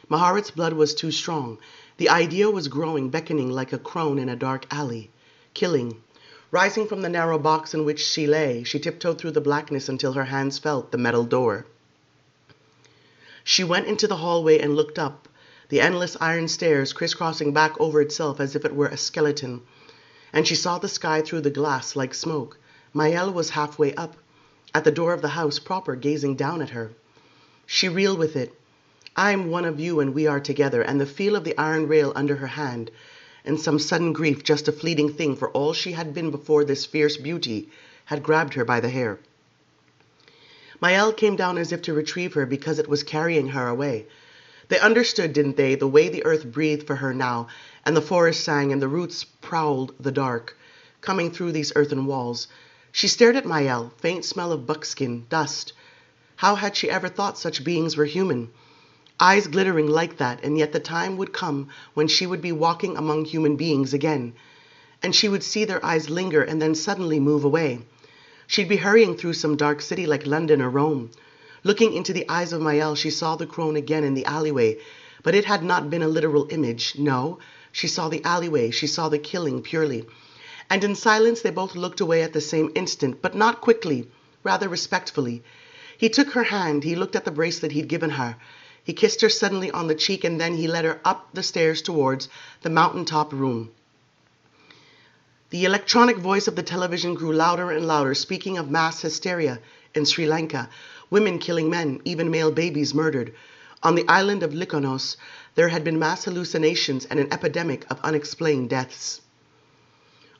Maharit's blood was too strong. The idea was growing, beckoning like a crone in a dark alley. Killing. Rising from the narrow box in which she lay, she tiptoed through the blackness until her hands felt the metal door. She went into the hallway and looked up, the endless iron stairs crisscrossing back over itself as if it were a skeleton. And she saw the sky through the glass like smoke. Maëlle was halfway up, at the door of the house proper, gazing down at her. She reeled with it. "I'm one of you and we are together," and the feel of the iron rail under her hand, and some sudden grief, just a fleeting thing for all she had been before this fierce beauty, had grabbed her by the hair. Maëlle came down as if to retrieve her because it was carrying her away. They understood, didn't they, the way the earth breathed for her now, and the forest sang, and the roots prowled the dark, coming through these earthen walls. She stared at Maëlle, faint smell of buckskin, dust. How had she ever thought such beings were human? Eyes glittering like that, and yet the time would come when she would be walking among human beings again, and she would see their eyes linger and then suddenly move away. She'd be hurrying through some dark city like London or Rome. Looking into the eyes of Maëlle, she saw the crone again in the alleyway, but it had not been a literal image. No, she saw the alleyway, she saw the killing purely. And in silence they both looked away at the same instant, but not quickly, rather respectfully. He took her hand, he looked at the bracelet he'd given her. He kissed her suddenly on the cheek, and then he led her up the stairs towards the mountaintop room. The electronic voice of the television grew louder and louder, speaking of mass hysteria in Sri Lanka, women killing men, even male babies murdered. On the island of Mykonos, there had been mass hallucinations and an epidemic of unexplained deaths.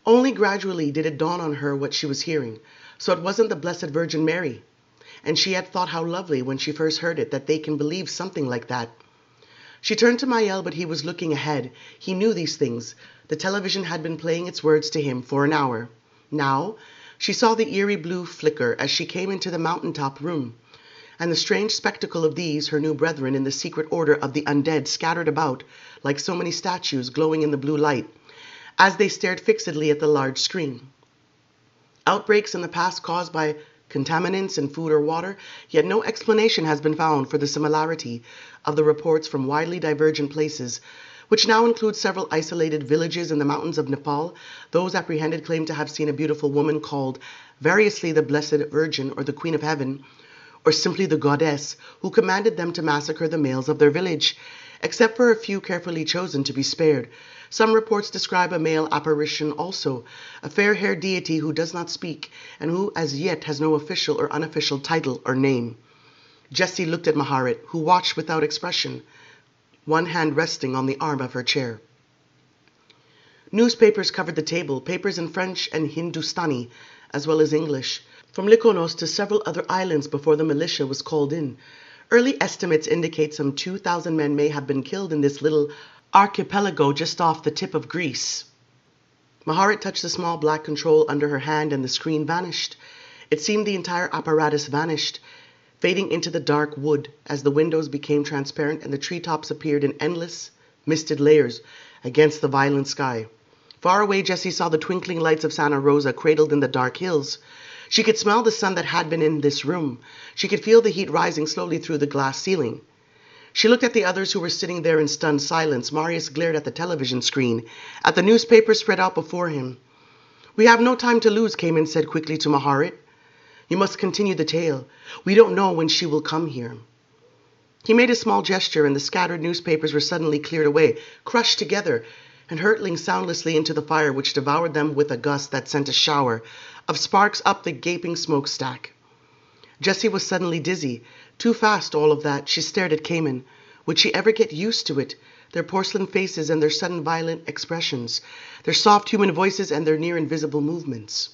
Only gradually did it dawn on her what she was hearing. So it wasn't the Blessed Virgin Mary. And she had thought how lovely when she first heard it that they can believe something like that. She turned to Maëlle, but he was looking ahead. He knew these things. The television had been playing its words to him for an hour. Now, she saw the eerie blue flicker as she came into the mountaintop room, and the strange spectacle of these, her new brethren in the secret order of the undead, scattered about like so many statues glowing in the blue light, as they stared fixedly at the large screen. Outbreaks in the past caused by contaminants in food or water, yet no explanation has been found for the similarity of the reports from widely divergent places, which now include several isolated villages in the mountains of Nepal. Those apprehended claim to have seen a beautiful woman called variously the Blessed Virgin or the Queen of Heaven, or simply the Goddess, who commanded them to massacre the males of their village, except for a few carefully chosen to be spared. Some reports describe a male apparition also, a fair-haired deity who does not speak, and who as yet has no official or unofficial title or name. Jessie looked at Maharit, who watched without expression, one hand resting on the arm of her chair. Newspapers covered the table, papers in French and Hindustani, as well as English, from Mykonos to several other islands before the militia was called in. Early estimates indicate some 2,000 men may have been killed in this little archipelago just off the tip of Greece. Maharit touched the small black control under her hand and the screen vanished. It seemed the entire apparatus vanished, fading into the dark wood as the windows became transparent and the treetops appeared in endless, misted layers against the violet sky. Far away, Jessie saw the twinkling lights of Santa Rosa cradled in the dark hills. She could smell the sun that had been in this room. She could feel the heat rising slowly through the glass ceiling. She looked at the others who were sitting there in stunned silence. Marius glared at the television screen, at the newspaper spread out before him. "We have no time to lose," Cayman said quickly to Maharit. "You must continue the tale. We don't know when she will come here." He made a small gesture, and the scattered newspapers were suddenly cleared away, crushed together, and hurtling soundlessly into the fire, which devoured them with a gust that sent a shower of sparks up the gaping smokestack. Jessie was suddenly dizzy. Too fast, all of that. She stared at Cayman. Would she ever get used to it? Their porcelain faces and their sudden violent expressions, their soft human voices and their near invisible movements.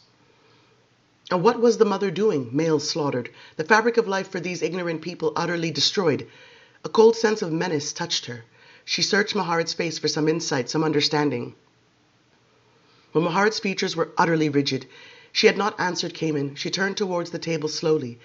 And what was the mother doing? Males slaughtered. The fabric of life for these ignorant people utterly destroyed. A cold sense of menace touched her. She searched Maharat's face for some insight, some understanding. When Maharat's features were utterly rigid, she had not answered Cayman. She turned towards the table slowly.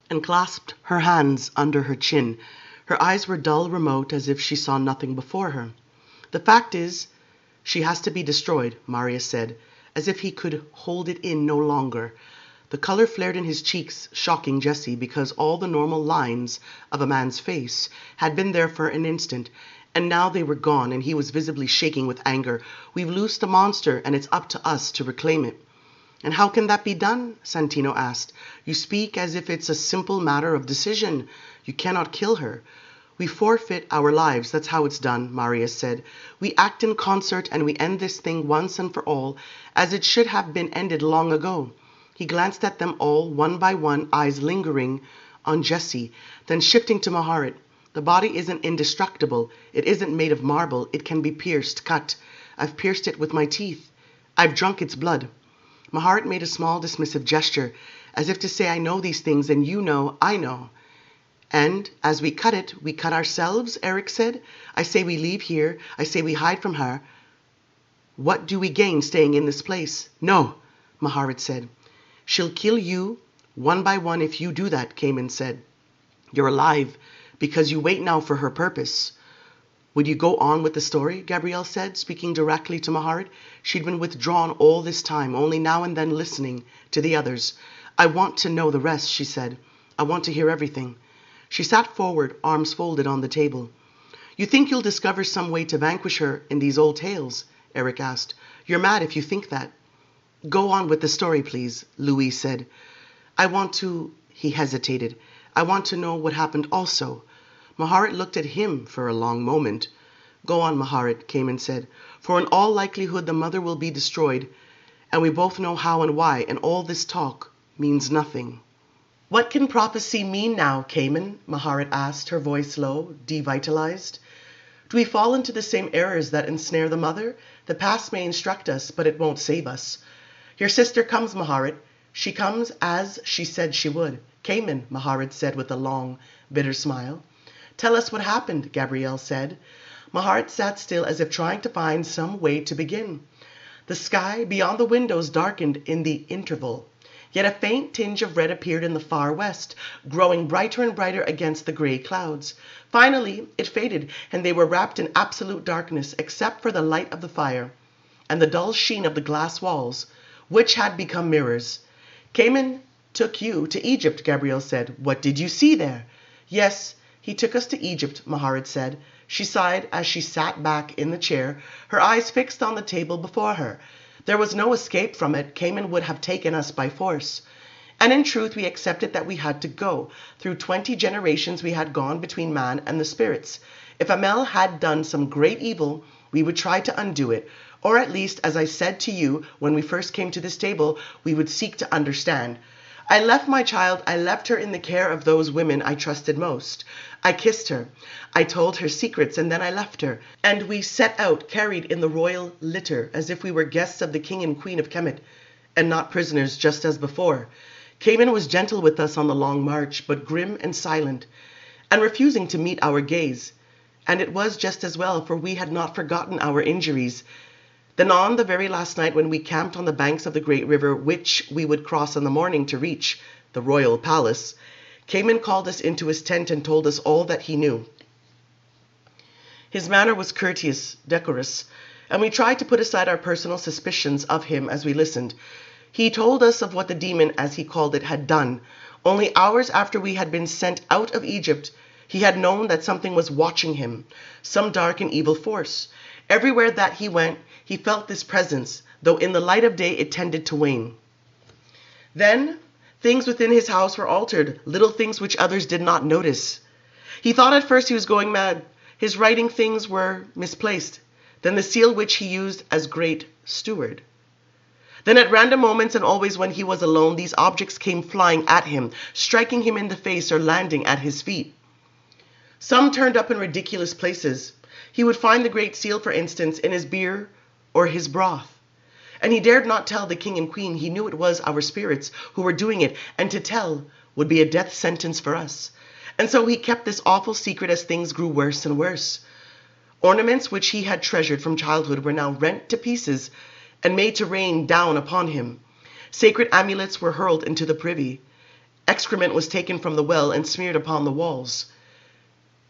And clasped her hands under her chin. Her eyes were dull, remote, as if she saw nothing before her. The fact is, she has to be destroyed, Marius said, as if he could hold it in no longer. The color flared in his cheeks, shocking Jessie, because all the normal lines of a man's face had been there for an instant, and now they were gone, and he was visibly shaking with anger. We've loosed a monster, and it's up to us to reclaim it. And how can that be done? Santino asked. You speak as if it's a simple matter of decision. You cannot kill her. We forfeit our lives, that's how it's done, Marius said. We act in concert and we end this thing once and for all, as it should have been ended long ago. He glanced at them all, one by one, eyes lingering on Jessie, then shifting to Maharat. The body isn't indestructible. It isn't made of marble. It can be pierced, cut. I've pierced it with my teeth. I've drunk its blood. Maharat made a small dismissive gesture, as if to say, I know these things, and you know, I know. And as we cut it, we cut ourselves, Eric said. I say we leave here. I say we hide from her. What do we gain staying in this place? No, Maharat said. She'll kill you one by one if you do that, Cayman said. You're alive because you wait now for her purpose. Would you go on with the story? Gabrielle said, speaking directly to Maharat. She'd been withdrawn all this time, only now and then listening to the others. I want to know the rest, she said. I want to hear everything. She sat forward, arms folded on the table. You think you'll discover some way to vanquish her in these old tales? Eric asked. You're mad if you think that. Go on with the story, please, Louise said. He hesitated. I want to know what happened also. Maharat looked at him for a long moment. Go on, Maharat, Cayman said. For in all likelihood the mother will be destroyed, and we both know how and why, and all this talk means nothing. What can prophecy mean now, Cayman? Maharat asked, her voice low, devitalized. Do we fall into the same errors that ensnare the mother? The past may instruct us, but it won't save us. Your sister comes, Maharat. She comes as she said she would. Cayman, Maharat said with a long, bitter smile. Tell us what happened, Gabrielle said. Maharat sat still as if trying to find some way to begin. The sky beyond the windows darkened in the interval. Yet a faint tinge of red appeared in the far west, growing brighter and brighter against the gray clouds. Finally, it faded, and they were wrapped in absolute darkness, except for the light of the fire and the dull sheen of the glass walls, which had become mirrors. Cayman took you to Egypt, Gabrielle said. What did you see there? Yes, he took us to Egypt, Maharat said. She sighed as she sat back in the chair, her eyes fixed on the table before her. There was no escape from it. Cayman would have taken us by force. And in truth, we accepted that we had to go. Through 20 generations we had gone between man and the spirits. If Amel had done some great evil, we would try to undo it. Or at least, as I said to you when we first came to this table, we would seek to understand. I left my child, I left her in the care of those women I trusted most. I kissed her. I told her secrets, and then I left her. And we set out, carried in the royal litter, as if we were guests of the king and queen of Kemet, and not prisoners just as before. Cayman was gentle with us on the long march, but grim and silent, and refusing to meet our gaze. And it was just as well, for we had not forgotten our injuries. Then on the very last night when we camped on the banks of the great river, which we would cross in the morning to reach the royal palace, Cayman called us into his tent and told us all that he knew. His manner was courteous, decorous, and we tried to put aside our personal suspicions of him as we listened. He told us of what the demon, as he called it, had done. Only hours after we had been sent out of Egypt, he had known that something was watching him, some dark and evil force. Everywhere that he went, he felt this presence, though in the light of day it tended to wane. Then, things within his house were altered, little things which others did not notice. He thought at first he was going mad. His writing things were misplaced. Then the seal which he used as great steward. Then at random moments and always when he was alone, these objects came flying at him, striking him in the face or landing at his feet. Some turned up in ridiculous places. He would find the great seal, for instance, in his beer or his broth. And he dared not tell the king and queen. He knew it was our spirits who were doing it, and to tell would be a death sentence for us. And so he kept this awful secret as things grew worse and worse. Ornaments which he had treasured from childhood were now rent to pieces and made to rain down upon him. Sacred amulets were hurled into the privy. Excrement was taken from the well and smeared upon the walls.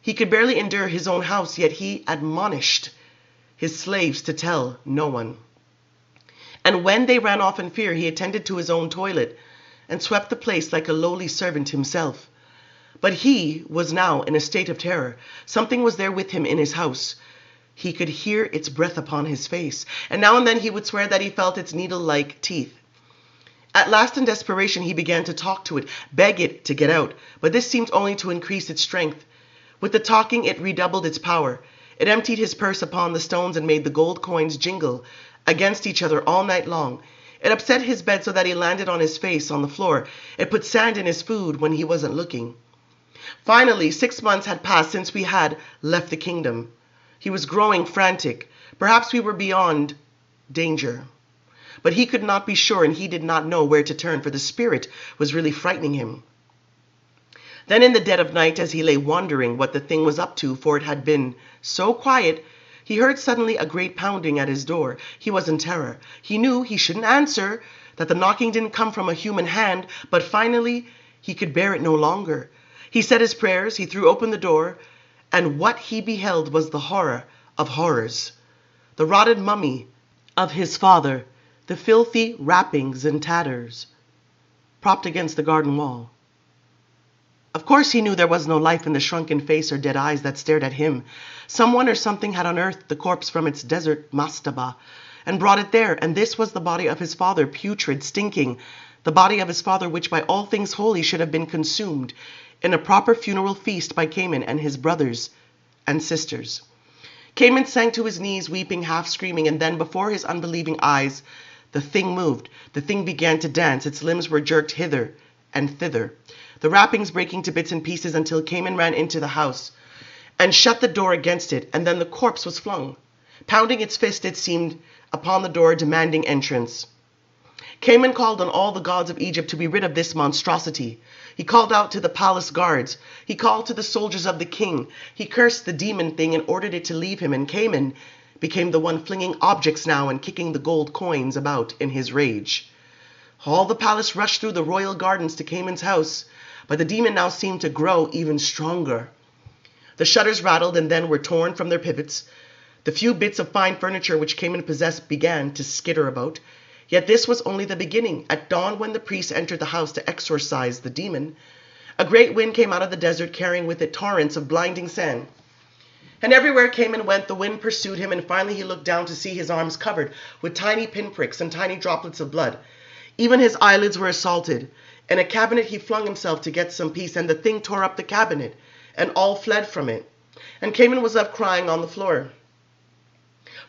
He could barely endure his own house, yet he admonished his slaves to tell no one. And when they ran off in fear, he attended to his own toilet and swept the place like a lowly servant himself. But he was now in a state of terror. Something was there with him in his house. He could hear its breath upon his face, and now and then he would swear that he felt its needle-like teeth. At last, in desperation, he began to talk to it, beg it to get out, but this seemed only to increase its strength. With the talking, it redoubled its power. It emptied his purse upon the stones and made the gold coins jingle against each other all night long. It upset his bed so that he landed on his face on the floor. It put sand in his food when he wasn't looking. Finally, 6 months had passed since we had left the kingdom. He was growing frantic. Perhaps we were beyond danger. But he could not be sure, and he did not know where to turn, for the spirit was really frightening him. Then in the dead of night, as he lay wondering what the thing was up to, for it had been so quiet, he heard suddenly a great pounding at his door. He was in terror. He knew he shouldn't answer, that the knocking didn't come from a human hand, but finally he could bear it no longer. He said his prayers, he threw open the door, and what he beheld was the horror of horrors. The rotted mummy of his father, the filthy wrappings and tatters, propped against the garden wall. Of course he knew there was no life in the shrunken face or dead eyes that stared at him. Someone or something had unearthed the corpse from its desert mastaba and brought it there, and this was the body of his father, putrid, stinking, the body of his father which by all things holy should have been consumed in a proper funeral feast by Cayman and his brothers and sisters. Cayman sank to his knees, weeping, half screaming, and then before his unbelieving eyes the thing moved. The thing began to dance. Its limbs were jerked hither and thither, the wrappings breaking to bits and pieces until Cayman ran into the house and shut the door against it, and then the corpse was flung. Pounding its fist, it seemed, upon the door, demanding entrance. Cayman called on all the gods of Egypt to be rid of this monstrosity. He called out to the palace guards. He called to the soldiers of the king. He cursed the demon thing and ordered it to leave him, and Cayman became the one flinging objects now and kicking the gold coins about in his rage. All the palace rushed through the royal gardens to Cayman's house, but the demon now seemed to grow even stronger. The shutters rattled and then were torn from their pivots. The few bits of fine furniture which Cayman possessed began to skitter about. Yet this was only the beginning. At dawn, when the priests entered the house to exorcise the demon, a great wind came out of the desert, carrying with it torrents of blinding sand. And everywhere Cayman went, the wind pursued him, and finally he looked down to see his arms covered with tiny pinpricks and tiny droplets of blood. Even his eyelids were assaulted. In a cabinet he flung himself to get some peace, and the thing tore up the cabinet, and all fled from it. And Cayman was left crying on the floor.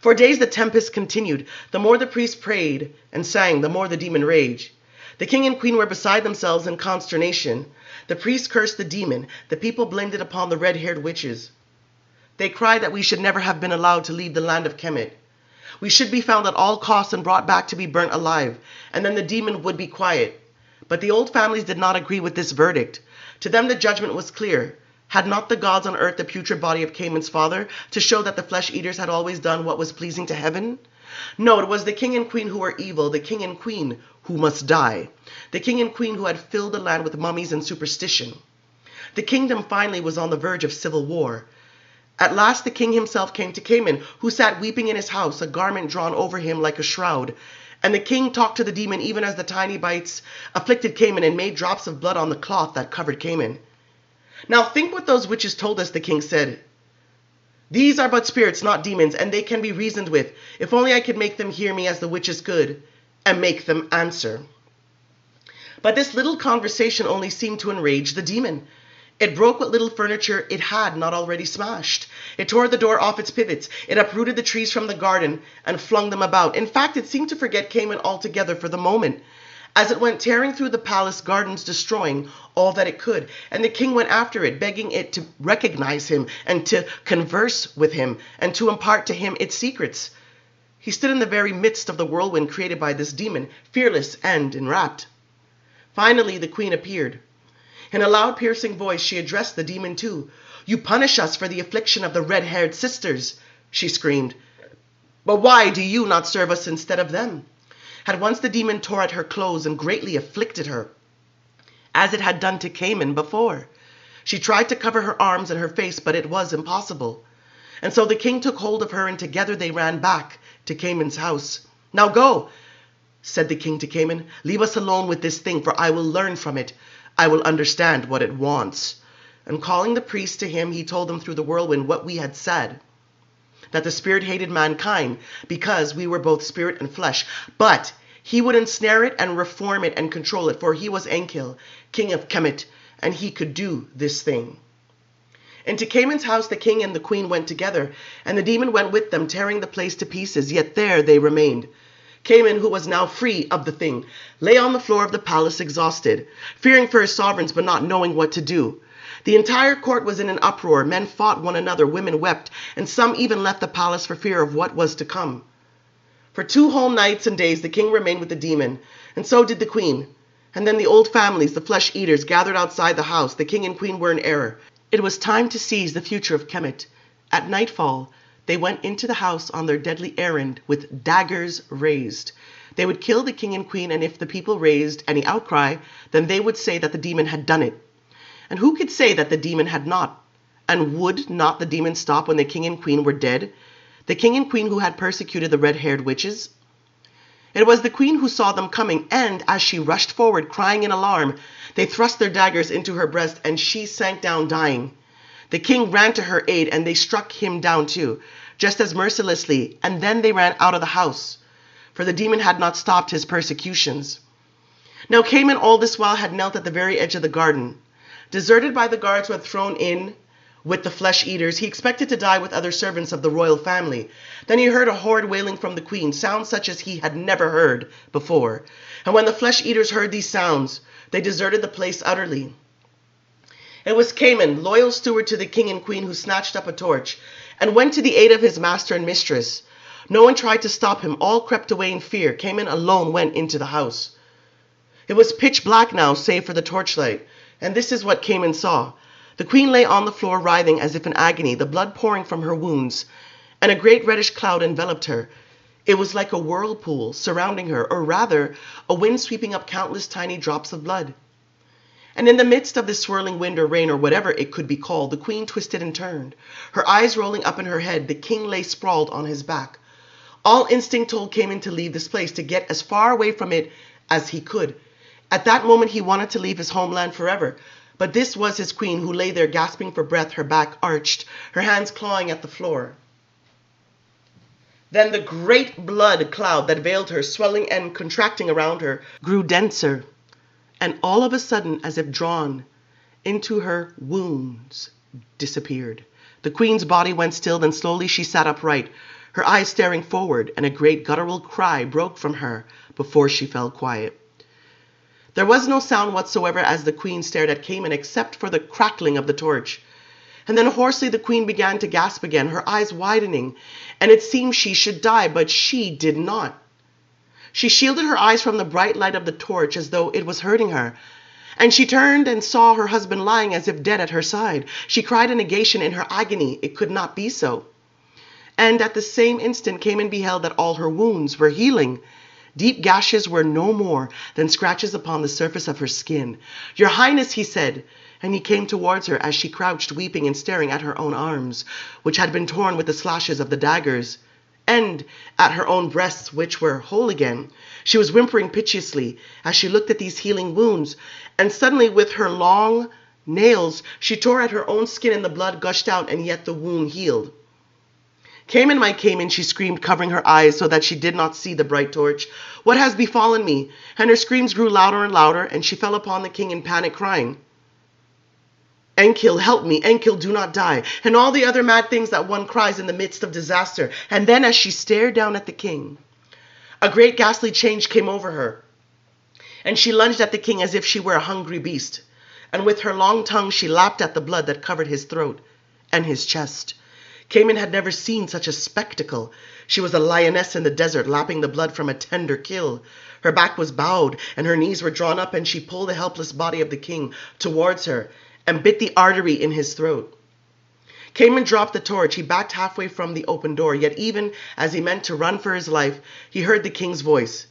For days the tempest continued. The more the priests prayed and sang, the more the demon raged. The king and queen were beside themselves in consternation. The priests cursed the demon. The people blamed it upon the red-haired witches. They cried that we should never have been allowed to leave the land of Kemet. We should be found at all costs and brought back to be burnt alive, and then the demon would be quiet. But the old families did not agree with this verdict. To them the judgment was clear. Had not the gods unearthed the putrid body of Cayman's father to show that the flesh-eaters had always done what was pleasing to heaven? No, it was the king and queen who were evil, the king and queen who must die, the king and queen who had filled the land with mummies and superstition. The kingdom finally was on the verge of civil war. At last the king himself came to Cayman, who sat weeping in his house, a garment drawn over him like a shroud. And the king talked to the demon even as the tiny bites afflicted Cayman and made drops of blood on the cloth that covered Cayman. Now think what those witches told us, the king said. These are but spirits, not demons, and they can be reasoned with. If only I could make them hear me as the witches could, and make them answer. But this little conversation only seemed to enrage the demon. It broke what little furniture it had not already smashed. It tore the door off its pivots. It uprooted the trees from the garden and flung them about. In fact, it seemed to forget Cayman altogether for the moment, as it went tearing through the palace gardens, destroying all that it could. And the king went after it, begging it to recognize him and to converse with him and to impart to him its secrets. He stood in the very midst of the whirlwind created by this demon, fearless and enwrapped. Finally, the queen appeared. In a loud, piercing voice, she addressed the demon too. "You punish us for the affliction of the red-haired sisters," she screamed. "But why do you not serve us instead of them?" At once the demon tore at her clothes and greatly afflicted her, as it had done to Cayman before. She tried to cover her arms and her face, but it was impossible. And so the king took hold of her, and together they ran back to Cayman's house. "Now go," said the king to Cayman. "Leave us alone with this thing, for I will learn from it. I will understand what it wants." And calling the priest to him, he told them through the whirlwind what we had said, that the spirit hated mankind because we were both spirit and flesh, but he would ensnare it and reform it and control it, for he was Enkill, king of Kemet, and he could do this thing. Into Cayman's house the king and the queen went together, and the demon went with them, tearing the place to pieces, yet there they remained. Cayman, who was now free of the thing, lay on the floor of the palace exhausted, fearing for his sovereigns but not knowing what to do. The entire court was in an uproar. Men fought one another, women wept, and some even left the palace for fear of what was to come. For 2 whole nights and days the king remained with the demon, and so did the queen. And then the old families, the flesh-eaters, gathered outside the house. The king and queen were in error. It was time to seize the future of Kemet. At nightfall, they went into the house on their deadly errand with daggers raised. They would kill the king and queen, and if the people raised any outcry, then they would say that the demon had done it. And who could say that the demon had not? And would not the demon stop when the king and queen were dead? The king and queen who had persecuted the red-haired witches? It was the queen who saw them coming, and as she rushed forward, crying in alarm, they thrust their daggers into her breast, and she sank down dying. The king ran to her aid, and they struck him down too, just as mercilessly, and then they ran out of the house, for the demon had not stopped his persecutions. Now Cayman all this while had knelt at the very edge of the garden. Deserted by the guards who had thrown in with the flesh-eaters, he expected to die with other servants of the royal family. Then he heard a horrid wailing from the queen, sounds such as he had never heard before. And when the flesh-eaters heard these sounds, they deserted the place utterly. It was Cayman, loyal steward to the king and queen, who snatched up a torch and went to the aid of his master and mistress. No one tried to stop him. All crept away in fear. Cayman alone went into the house. It was pitch black now, save for the torchlight. And this is what Cayman saw. The queen lay on the floor, writhing as if in agony, the blood pouring from her wounds, and a great reddish cloud enveloped her. It was like a whirlpool surrounding her, or rather, a wind sweeping up countless tiny drops of blood. And in the midst of this swirling wind or rain, or whatever it could be called, the queen twisted and turned, her eyes rolling up in her head. The king lay sprawled on his back. All instinct told Cayman to leave this place, to get as far away from it as he could. At that moment he wanted to leave his homeland forever. But this was his queen, who lay there gasping for breath, her back arched, her hands clawing at the floor. Then the great blood cloud that veiled her, swelling and contracting around her, grew denser, and all of a sudden, as if drawn into her wounds, disappeared. The queen's body went still, then slowly she sat upright, her eyes staring forward, and a great guttural cry broke from her before she fell quiet. There was no sound whatsoever as the queen stared at Cayman, except for the crackling of the torch. And then hoarsely the queen began to gasp again, her eyes widening, and it seemed she should die, but she did not. She shielded her eyes from the bright light of the torch as though it was hurting her, and she turned and saw her husband lying as if dead at her side. She cried in negation in her agony. It could not be so. And at the same instant Cayman beheld that all her wounds were healing. Deep gashes were no more than scratches upon the surface of her skin. "Your Highness," he said, and he came towards her as she crouched weeping and staring at her own arms, which had been torn with the slashes of the daggers, and at her own breasts, which were whole again. She was whimpering piteously as she looked at these healing wounds, and suddenly with her long nails she tore at her own skin, and the blood gushed out, and yet the wound healed. "Cayman, my Cayman," she screamed, covering her eyes so that she did not see the bright torch. "What has befallen me?" And her screams grew louder and louder, and she fell upon the king in panic, crying, Enkill, help me. Enkill, do not die. And all the other mad things that one cries in the midst of disaster. And then as she stared down at the king, a great ghastly change came over her. And she lunged at the king as if she were a hungry beast. And with her long tongue she lapped at the blood that covered his throat and his chest. Cayman had never seen such a spectacle. She was a lioness in the desert, lapping the blood from a tender kill. Her back was bowed, and her knees were drawn up, and she pulled the helpless body of the king towards her, and bit the artery in his throat. Cayman dropped the torch. He backed halfway from the open door, yet even as he meant to run for his life, he heard the king's voice.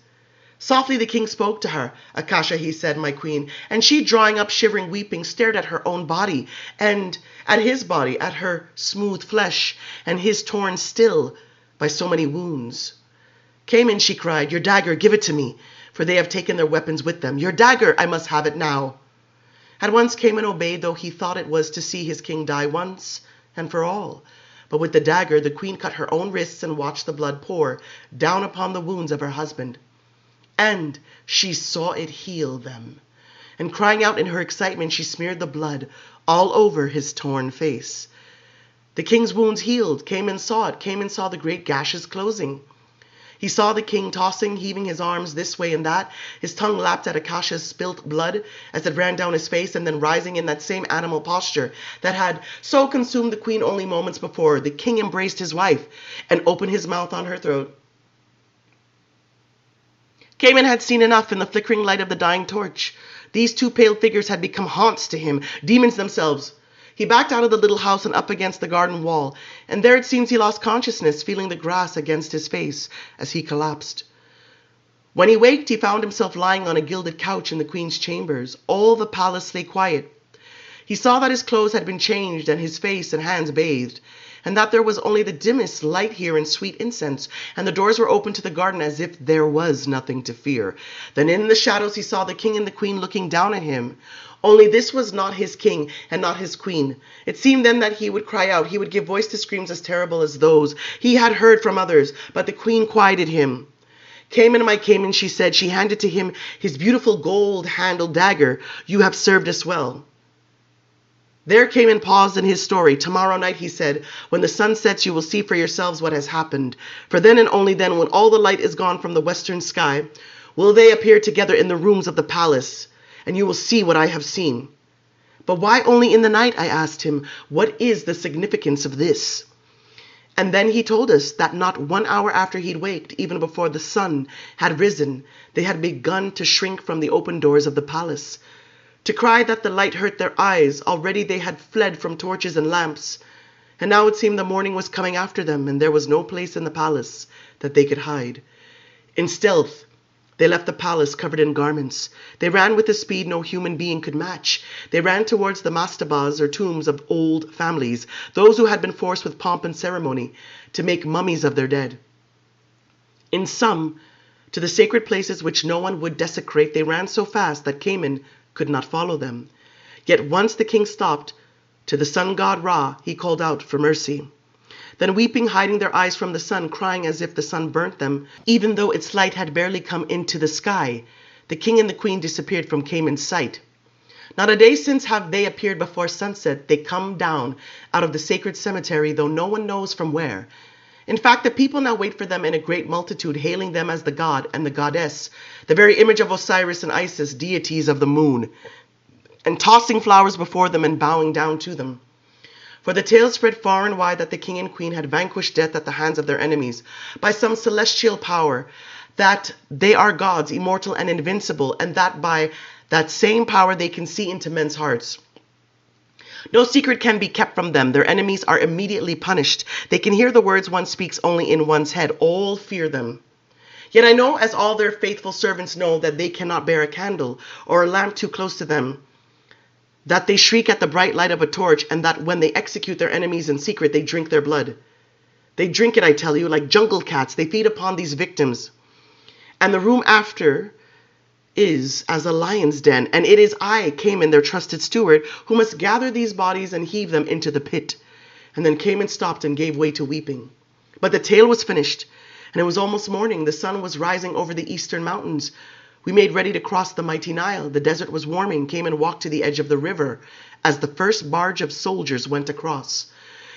Softly the king spoke to her. "Akasha," he said, "my queen." And she, drawing up, shivering, weeping, stared at her own body, and at his body, at her smooth flesh, and his torn still by so many wounds. "Cayman," she cried, "your dagger, give it to me, for they have taken their weapons with them. Your dagger, I must have it now." At once Cayman obeyed, though he thought it was to see his king die once and for all. But with the dagger, the queen cut her own wrists and watched the blood pour down upon the wounds of her husband. And she saw it heal them. And crying out in her excitement, she smeared the blood all over his torn face. The king's wounds healed. Cayman saw it. Cayman saw the great gashes closing. He saw the king tossing, heaving his arms this way and that. His tongue lapped at Akasha's spilt blood as it ran down his face, and then rising in that same animal posture that had so consumed the queen only moments before, the king embraced his wife and opened his mouth on her throat. Cayman had seen enough in the flickering light of the dying torch. These two pale figures had become haunts to him, demons themselves. He backed out of the little house and up against the garden wall, and there it seems he lost consciousness, feeling the grass against his face as he collapsed. When he waked, he found himself lying on a gilded couch in the queen's chambers. All the palace lay quiet. He saw that his clothes had been changed and his face and hands bathed, and that there was only the dimmest light here and sweet incense, and the doors were open to the garden as if there was nothing to fear. Then in the shadows he saw the king and the queen looking down at him. Only this was not his king and not his queen. It seemed then that he would cry out. He would give voice to screams as terrible as those he had heard from others, but the queen quieted him. "Cayman, my Cayman," she said. She handed to him his beautiful gold-handled dagger. "You have served us well." There Cayman paused in his story. "Tomorrow night," he said, "when the sun sets, you will see for yourselves what has happened. For then and only then, when all the light is gone from the western sky, will they appear together in the rooms of the palace, and you will see what I have seen." "But why only in the night?" I asked him. "What is the significance of this?" And then he told us that not 1 hour after he'd waked, even before the sun had risen, they had begun to shrink from the open doors of the palace, to cry that the light hurt their eyes. Already they had fled from torches and lamps, and now it seemed the morning was coming after them, and there was no place in the palace that they could hide. In stealth, they left the palace covered in garments. They ran with a speed no human being could match. They ran towards the mastabas, or tombs of old families, those who had been forced with pomp and ceremony to make mummies of their dead. In some, to the sacred places which no one would desecrate, they ran so fast that Cayman could not follow them. Yet once the king stopped. To the sun god Ra he called out for mercy. Then weeping, hiding their eyes from the sun, crying as if the sun burnt them, even though its light had barely come into the sky, the king and the queen disappeared from Cayman's sight. Not a day since have they appeared before sunset. They come down out of the sacred cemetery, though no one knows from where. In fact, the people now wait for them in a great multitude, hailing them as the god and the goddess, the very image of Osiris and Isis, deities of the moon, and tossing flowers before them and bowing down to them. For the tale spread far and wide that the king and queen had vanquished death at the hands of their enemies by some celestial power, that they are gods, immortal and invincible, and that by that same power they can see into men's hearts. No secret can be kept from them. Their enemies are immediately punished. They can hear the words one speaks only in one's head. All fear them. Yet I know, as all their faithful servants know, that they cannot bear a candle or a lamp too close to them, that they shriek at the bright light of a torch, and that when they execute their enemies in secret, they drink their blood. They drink it, I tell you, like jungle cats. They feed upon these victims. And the room after is as a lion's den, and it is I, Cayman, their trusted steward, who must gather these bodies and heave them into the pit. And then Cayman stopped and gave way to weeping. But the tale was finished, and it was almost morning. The sun was rising over the eastern mountains. We made ready to cross the mighty Nile. The desert was warming, came and walked to the edge of the river as the first barge of soldiers went across.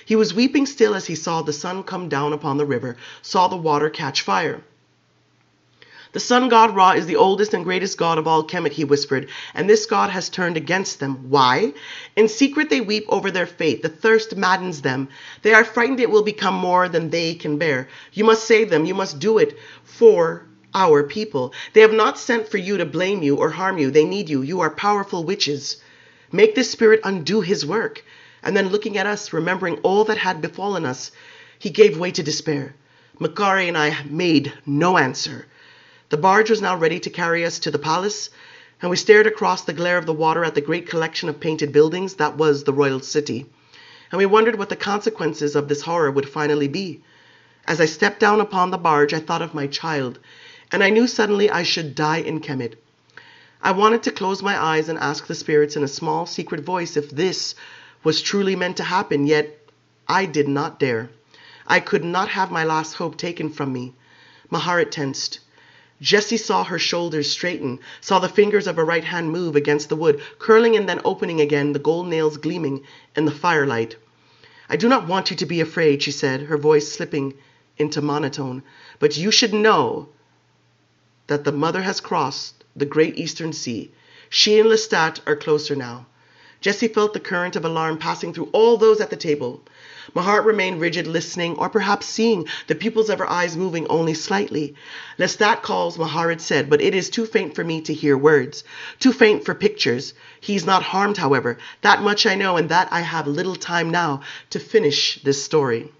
He was weeping still as he saw the sun come down upon the river, saw the water catch fire. The sun god Ra is the oldest and greatest god of all Kemet, he whispered, and this god has turned against them. Why? In secret they weep over their fate. The thirst maddens them. They are frightened it will become more than they can bear. You must save them. You must do it for our people. They have not sent for you to blame you or harm you. They need you. You are powerful witches. Make this spirit undo his work. And then looking at us, remembering all that had befallen us, he gave way to despair. Makari and I made no answer. The barge was now ready to carry us to the palace, and we stared across the glare of the water at the great collection of painted buildings that was the royal city. And we wondered what the consequences of this horror would finally be. As I stepped down upon the barge, I thought of my child, and I knew suddenly I should die in Kemet. I wanted to close my eyes and ask the spirits in a small, secret voice if this was truly meant to happen, yet I did not dare. I could not have my last hope taken from me. My heart tensed. Jessie saw her shoulders straighten, saw the fingers of her right hand move against the wood, curling and then opening again, the gold nails gleaming in the firelight. I do not want you to be afraid, she said, her voice slipping into monotone, but you should know that the mother has crossed the great eastern sea. She and Lestat are closer now. Jessie felt the current of alarm passing through all those at the table. My heart remained rigid, listening, or perhaps seeing, the pupils of her eyes moving only slightly. Lestat calls, Maharid said, but it is too faint for me to hear words, too faint for pictures. He is not harmed, however. That much I know, and that I have little time now to finish this story.